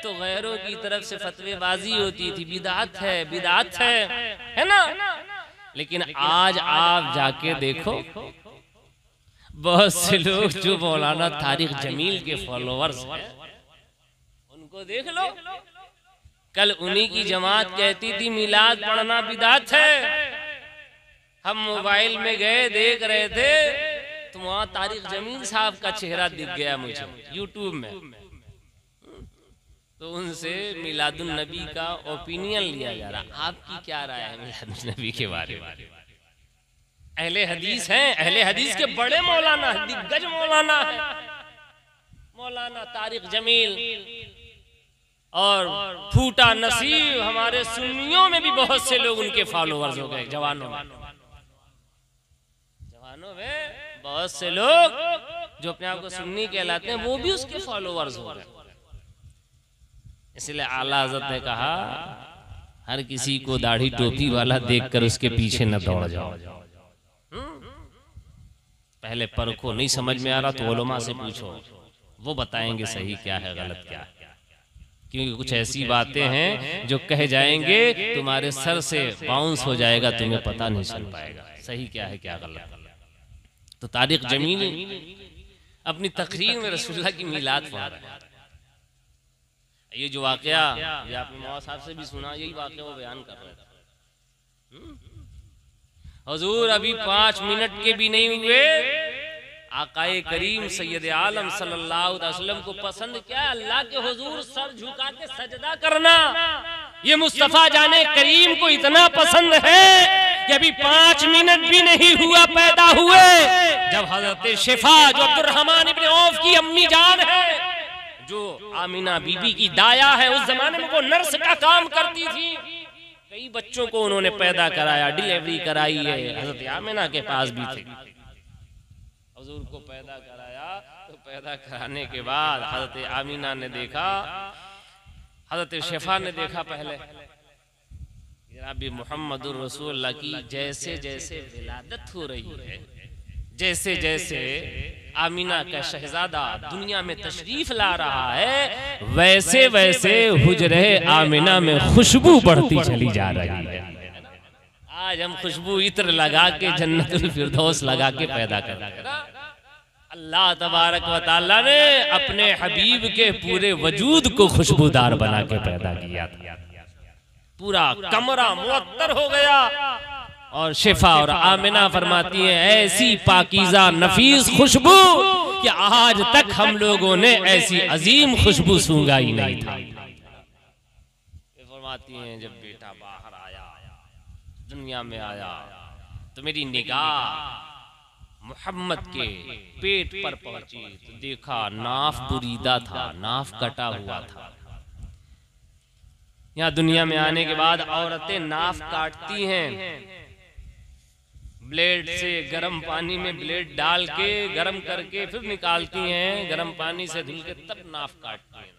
तो गैरों की तरफ से फतवेबाजी होती थी, बिदात है, बिदात है ना। लेकिन आज आप जाके देखो, बहुत से लोग जो मौलाना तारिक जमील के फॉलोअर्स हैं उनको देख लो, कल उन्हीं की जमात कहती थी मिलाद पढ़ना बिदात है। हम मोबाइल में गए, देख रहे थे तो वहां तारिक जमील साहब का चेहरा दिख गया मुझे यूट्यूब में, तो उनसे मिलादुन नबी का ओपिनियन लिया जा रहा। आपकी क्या राय है मिलादुन नबी के बारे में? अहले हदीस हैं, अहले हदीस के बड़े मौलाना, दिग्गज मौलाना है, मौलाना तारिक जमील और फूटा नसीब। हमारे सुन्नियों में भी बहुत से लोग उनके फॉलोअर्स हो गए, जवानों में बहुत से लोग जो अपने आप को सुन्नी कहलाते हैं वो भी उसके फॉलोअर्स हो गए। इसलिए आला हज़रत ने कहा, हर किसी को दाढ़ी टोपी वाला देखकर उसके पीछे न दौड़ जाओ, पहले परखो, नहीं समझ में आ रहा तो उलमा से पूछो, वो बताएंगे सही क्या है गलत क्या है। क्योंकि कुछ ऐसी बातें हैं जो कह जाएंगे तुम्हारे सर से बाउंस हो जाएगा, तुम्हें पता नहीं चल पाएगा सही क्या है क्या गलत। तो तारिक जमीली अपनी तकरीर में रसूलुल्लाह की मीलाद पढ़ रहा है। ये जो वाकया ये आपने मौला साहब से भी सुना, यही वाकया वो बयान कर रहे थे। हुजूर अभी 5 मिनट के भी नहीं हुए, आकाए करीम सैयद आलम सल्लल्लाहु अलैहि वसल्लम को पसंद क्या है? अल्लाह के हुजूर सर झुका के सजदा करना। ये मुस्तफा जाने करीम को इतना पसंद है कि अभी 5 मिनट भी नहीं हुआ पैदा हुए, जब हजरत शिफा जो अब्दुर्रहमान इब्न औफ की अम्मी जान है, जो आमिना बीबी की दाया है, उस जमाने में वो नर्स का काम करती थी, कई बच्चों को उन्होंने पैदा कराया, डिलीवरी कराई है, हजरत आमिना के पास भी थे। हुजूर को पैदा कराया, तो पैदा कराने के बाद हजरत आमिना ने देखा, हजरत शिफा ने देखा पहले जनाब मुहम्मदुर रसूलुल्लाह की जैसे जैसे विलादत हो रही है, जैसे जैसे आमिना का शहजादा दुनिया में तशरीफ ला रहा है, वैसे वैसे हुजरे आमिना में खुशबू बढ़ती चली जा रही है। आज हम खुशबू इत्र लगा के जन्नतुल फिरदौस लगा के पैदा कर रहे हैं। अल्लाह तबारक व तआला ने अपने हबीब के पूरे वजूद को खुशबूदार बना के पैदा किया था। पूरा कमरा मुअत्तर हो गया। और शिफा और आमिना फरमाती हैं ऐसी पाकीज़ा नफीस खुशबू कि आज तक हम लोगों ने ऐसी अजीम खुशबू सूंघा ही नहीं था। फरमाती हैं जब बेटा बाहर आया, दुनिया में आया, तो मेरी निगाह मोहम्मद के पेट पर पहुंची, तो देखा नाफ बुरीदा था, नाफ कटा हुआ था। यहाँ दुनिया में आने के बाद औरतें नाफ काटती हैं, ब्लेड से गर्म पानी में ब्लेड डाल के गर्म करके फिर निकालती हैं, गर्म पानी से धुल के तब नाफ काटती हैं।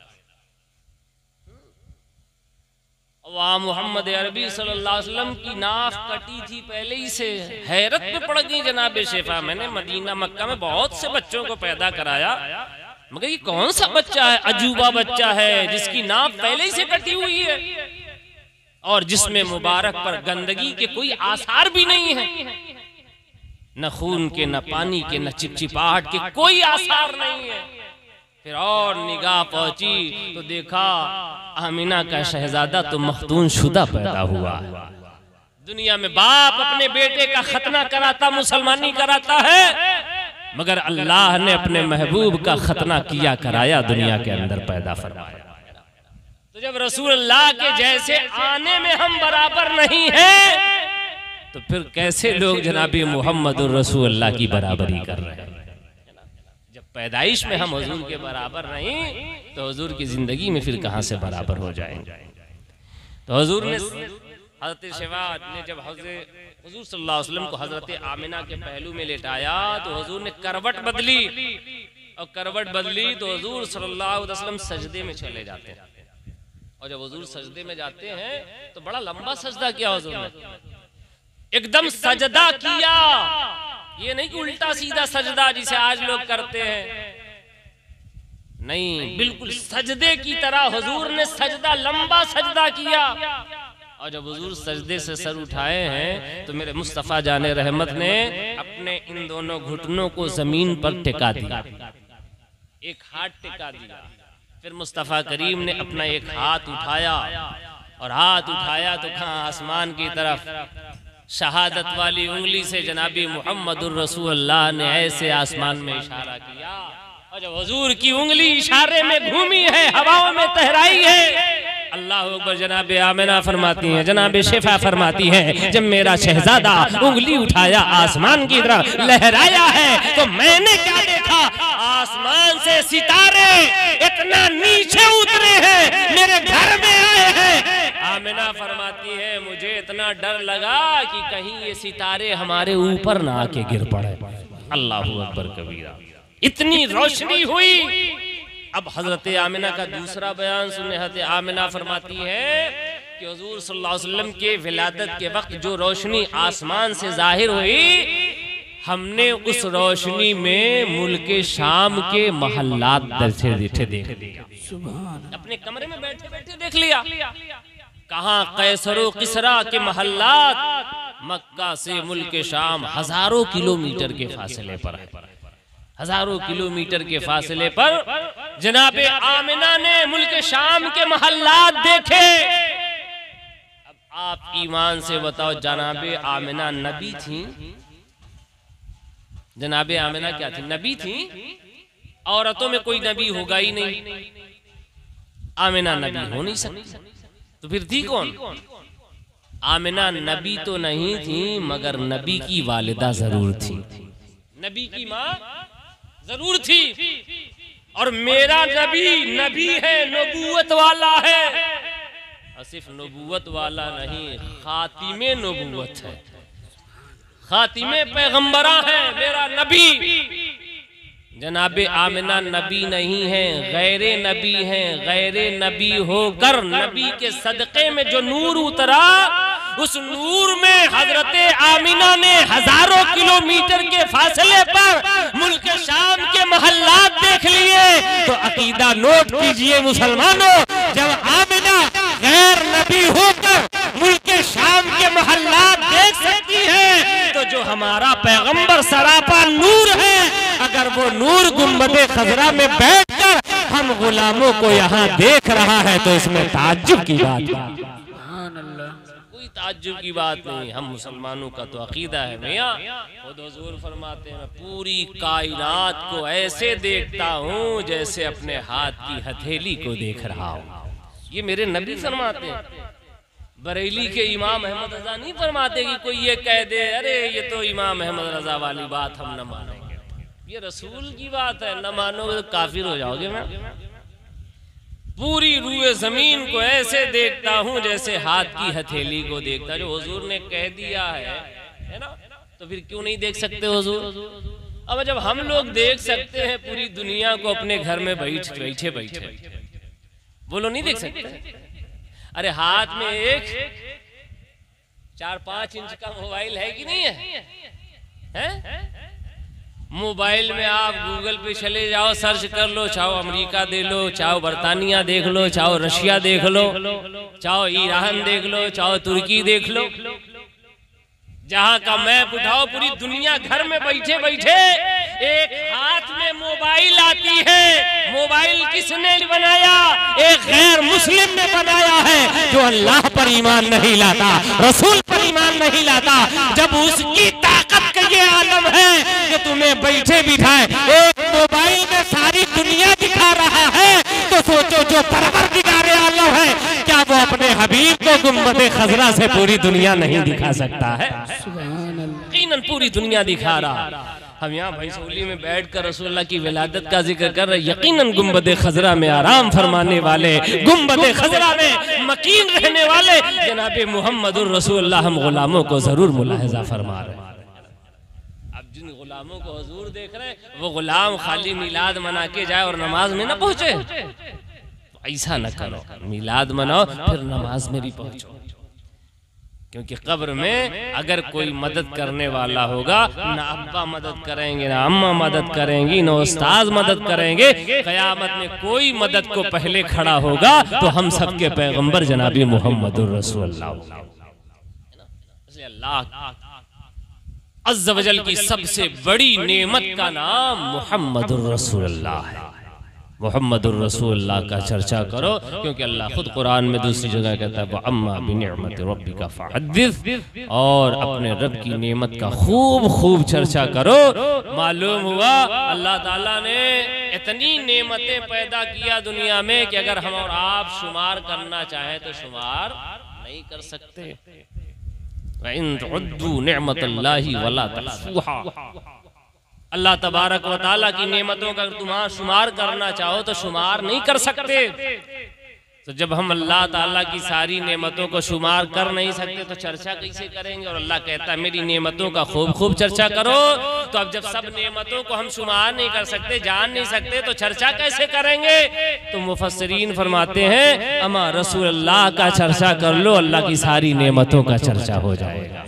वहाँ मोहम्मद अरबी सल्लल्लाहु अलैहि वसल्लम की नाफ कटी थी पहले ही से, हैरत में पड़ गई जनाब शिफा, मैंने मदीना मक्का में बहुत से बच्चों को पैदा कराया, मगर ये कौन सा बच्चा है, अजूबा बच्चा है जिसकी नाफ पहले ही से कटी हुई है और जिसमें मुबारक पर गंदगी के कोई आसार भी नहीं है, न खून के, न पानी के, न चिपचिपाहट के कोई आसार नहीं है। फिर और निगाह पहुंची तो देखा आमिना का शहजादा तो मखदून शुदा पैदा हुआ। दुनिया में बाप अपने बेटे का खतना कराता, मुसलमानी कराता है, मगर अल्लाह ने अपने महबूब का खतना किया कराया, दुनिया के अंदर पैदा फरमाया। तो जब रसूलुल्लाह के जैसे आने में हम बराबर नहीं हैं, तो फिर कैसे लोग जनाबी मुहम्मदुर रसूलुल्लाह की बराबरी कर रहे हैं। जब पैदाइश में हम हुजूर के बराबर नहीं, तो हुजूर की जिंदगी में फिर कहां से बराबर हो जाएंगे। तो हुजूर ने हजरत शिफा ने जब हुजूर सल्लल्लाहु अलैहि वसल्लम को हजरत आमिना के पहलू में लेटाया, तो हुजूर ने करवट बदली, और करवट बदली तो हुजूर सल्लल्लाहु अलैहि वसल्लम सजदे में चले जाते हैं। और जब हुजूर सजदे में जाते हैं तो बड़ा लंबा सजदा किया हुजूर ने, एकदम सजदा किया, ये नहीं कि उल्टा सीधा सजदा जिसे आज लोग करते हैं, नहीं, बिल्कुल सजदे की तरह हुजूर ने सजदा, लंबा सजदा किया। और जब हुजूर सजदे से सर उठाए हैं तो मेरे मुस्तफा जाने रहमत ने अपने इन दोनों घुटनों को जमीन पर टिका दिया, एक हाथ टिका दिया, फिर मुस्तफा करीम ने अपना एक हाथ उठाया, और हाथ उठाया तो कहाँ आसमान की तरफ, शहादत वाली उंगली से जनाबी मुहम्मदुर रसूलुल्लाह ने ऐसे आसमान में इशारा किया, और जब हुजूर की उंगली इशारे में घूमी है, हवाओं में तहराई है, अल्लाह अकबर। जनाब आमिना फरमाती हैं, जनाब शिफा फरमाती हैं, जब मेरा शहजादा उंगली उठाया आसमान की तरफ लहराया है, तो मैंने क्या देखा, आसमान से सितारे इतना नीचे उतरे हैं, मेरे घर में आए हैं। आमिना फरमाती है मुझे इतना डर लगा कि कहीं ये सितारे हमारे ऊपर ना आके गिर पड़े। अल्लाहू अकबर कबीरा, इतनी रोशनी हुई। अब हजरत आमिना का दूसरा बयान सुने। हजरत आमिना फरमाती है कि हुजूर सल्लल्लाहु अलैहि वसल्लम के विलादत के वक्त जो रोशनी आसमान से जाहिर हुई, हमने उस रोशनी में मुल्क शाम के महल्लात बैठे देख लिया, अपने कमरे में बैठे बैठे देख लिया। कहाँ कैसरो किसरा के महल्लात मक्का से मुल्क शाम हजारों किलोमीटर के फासले पर है, हजारों किलोमीटर के फासले पर जनाबे आमिना ने मुल्क शाम के महल्लात देखे। अब आप ईमान से बताओ, जनाबे आमिना नबी थी? जनाबे आमिना क्या थी? नबी थी। औरतों में कोई नबी होगा ही नहीं, आमिना नबी हो नहीं सकती, तो फिर थी कौन? आमिना नबी तो नहीं थी, मगर नबी की वालिदा जरूर थी, नबी की माँ जरूर थी। और मेरा नबी नबी है, नबूवत वाला है, और सिर्फ नबूवत वाला नहीं, खातिमे नबूवत है, खातिमे पैगंबरा है मेरा नबी। जनाबे आमिना नबी नहीं है, गैरे नबी है। गैरे नबी होकर नबी के सदक़े में जो नूर उतरा, उस नूर में हजरत आमिना ने हजारों किलोमीटर के फासले पर मुल्क शाम के महल्लात देख लिए। तो अकीदा नोट कीजिए मुसलमानों, जब आमिना गैर नबी होकर मुल्क शाम के महल्लात देख सकती है, तो जो हमारा पैगंबर सरापा नूर है, अगर वो नूर गुंबदे खजरा में बैठकर हम गुलामों को यहाँ देख रहा है, तो इसमें ताज्जुब की बात है, कोई ताज्जुब की बात नहीं। हम मुसलमानों का तो अकीदा है मियाँ, खुद हुजूर फरमाते हैं, पूरी कायनात को ऐसे देखता हूँ जैसे अपने हाथ की हथेली को देख रहा हूँ। ये मेरे नबी फरमाते हैं। बरेली के इमाम अहमद रजा नहीं फरमाते कि कोई ये कह दे अरे ये तो इमाम अहमद रजा वाली बात हम न मानेंगे, ये रसूल की बात है, न मानोगे तो काफिर हो जाओगे। मैं पूरी रूए जमीन को ऐसे देखता हूँ जैसे हाथ की हथेली को देखता। जो हुजूर ने कह दिया है ना, तो फिर क्यों नहीं देख सकते हुजूर? अब जब हम लोग देख सकते हैं पूरी दुनिया को अपने घर में बैठे बैठे, बोलो नहीं देख सकते? अरे हाथ में एक 4-5 इंच का मोबाइल है कि नहीं है? मोबाइल में आप गूगल पे चले जाओ, सर्च कर लो, चाहो अमेरिका देख लो, चाहो बर्तानिया देख लो, चाहो रशिया देख लो, चाहो ईरान देख लो, चाहो तुर्की देख लो, जहां का मैप उठाओ, पूरी दुनिया घर में बैठे बैठे एक हाथ में मोबाइल आती है। मोबाइल किसने बनाया? एक गैर मुस्लिम ने बनाया है, जो अल्लाह पर ईमान नहीं लाता, रसूल पर ईमान नहीं लाता। जब उसकी ताकत का ये आलम है कि तुम्हें बैठे बिठाए एक मोबाइल में सारी दुनिया दिखा रहा है, तो सोचो जो परवरदिगार आलम है, क्या वो अपने हबीब को गुंबदे खजरा से पूरी दुनिया नहीं दिखा सकता है? यकीनन पूरी दुनिया दिखा रहा। हम यहाँ भैंसोली में बैठकर रसूलुल्लाह की विलादत का जिक्र कर रहे, यकीनन गुंबदे खजरा में आराम फरमाने वाले, गुंबदे खजरा में मकीन रहने वाले जनाबे मुहम्मदुर रसूलुल्लाह हम गुलामों को जरूर मुलाहिजा फरमा रहे हैं। अब जिन गुलामों को हुजूर देख रहे हैं, वो गुलाम खाली मिलाद मना के जाए और नमाज में न पहुंचे, ऐसा न करो। मिलाद मनाओ फिर नमाज में भी पहुंचो, क्योंकि कब्र में अगर कोई मदद करने वाला होगा, ना अब्बा मदद करेंगे, ना अम्मा मदद करेंगी, ना उस्ताद मदद करेंगे, क़यामत में कोई मदद को पहले खड़ा होगा तो हम सबके पैगंबर जनाबी मुहम्मदुर रसूलुल्लाह। इसलिए अल्लाह अज़्ज़ व जल की सबसे बड़ी नेमत का नाम मुहम्मदुर रसूलुल्लाह है। मुहम्मदुर रसूलुल्लाह का चर्चा करो, क्योंकि अल्लाह खुद कुरान में दूसरी जगह कहता है वअम्मा बिनिअमति रब्बिका फहद्दिस, और अपने रब की नेमत का खूब खूब चर्चा करो। मालूम हुआ अल्लाह ताला ने इतनी नेमतें पैदा किया दुनिया में कि अगर हम और आप शुमार करना चाहें तो शुमार नहीं कर सकते। वइन तुअद्दू निअमतल्लाहि वला तहसूहा, अल्लाह तबारक व तआला की नेमतों का तुम शुमार करना चाहो तो शुमार नहीं कर सकते। तो जब हम अल्लाह ताला की सारी नेमतों को शुमार कर नहीं सकते तो चर्चा कैसे करेंगे? और अल्लाह कहता है मेरी नेमतों का खूब खूब चर्चा करो। तो अब जब सब नेमतों को हम शुमार नहीं कर सकते, जान नहीं सकते, तो चर्चा कैसे करेंगे? तो मुफस्सिरीन फरमाते हैं अमा रसूलुल्लाह का चर्चा कर लो, अल्लाह की सारी नेमतों का चर्चा हो जाएगा।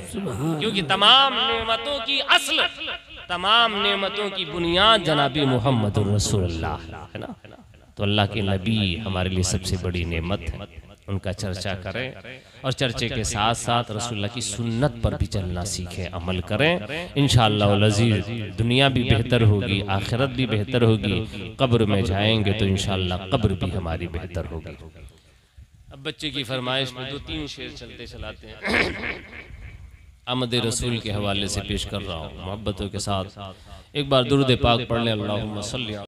क्योंकि तमाम नेमतों की असल, तमाम नेमतों की बुनियाद जनाबी मोहम्मद रसूलुल्लाह है ना। तो अल्लाह के नबी हमारे लिए सबसे बड़ी नेमत है, उनका चर्चा करें और चर्चे के साथ साथ रसूलुल्लाह की सुन्नत पर भी चलना सीखें, अमल करें। इंशाअल्लाह अज़ीज़ दुनिया भी बेहतर होगी, आखिरत भी बेहतर होगी। कब्र में जाएंगे तो इंशाअल्लाह कब्र भी हमारी बेहतर होगी। अब बच्चे की फरमाइश में 2-3 शेर चलते चलाते हैं आमद रसूल के हवाले से पेश कर रहा हूँ। मोहब्बतों के साथ एक बार दुरूद पाक पढ़ लें। अल्लाहुम्मा सल्ली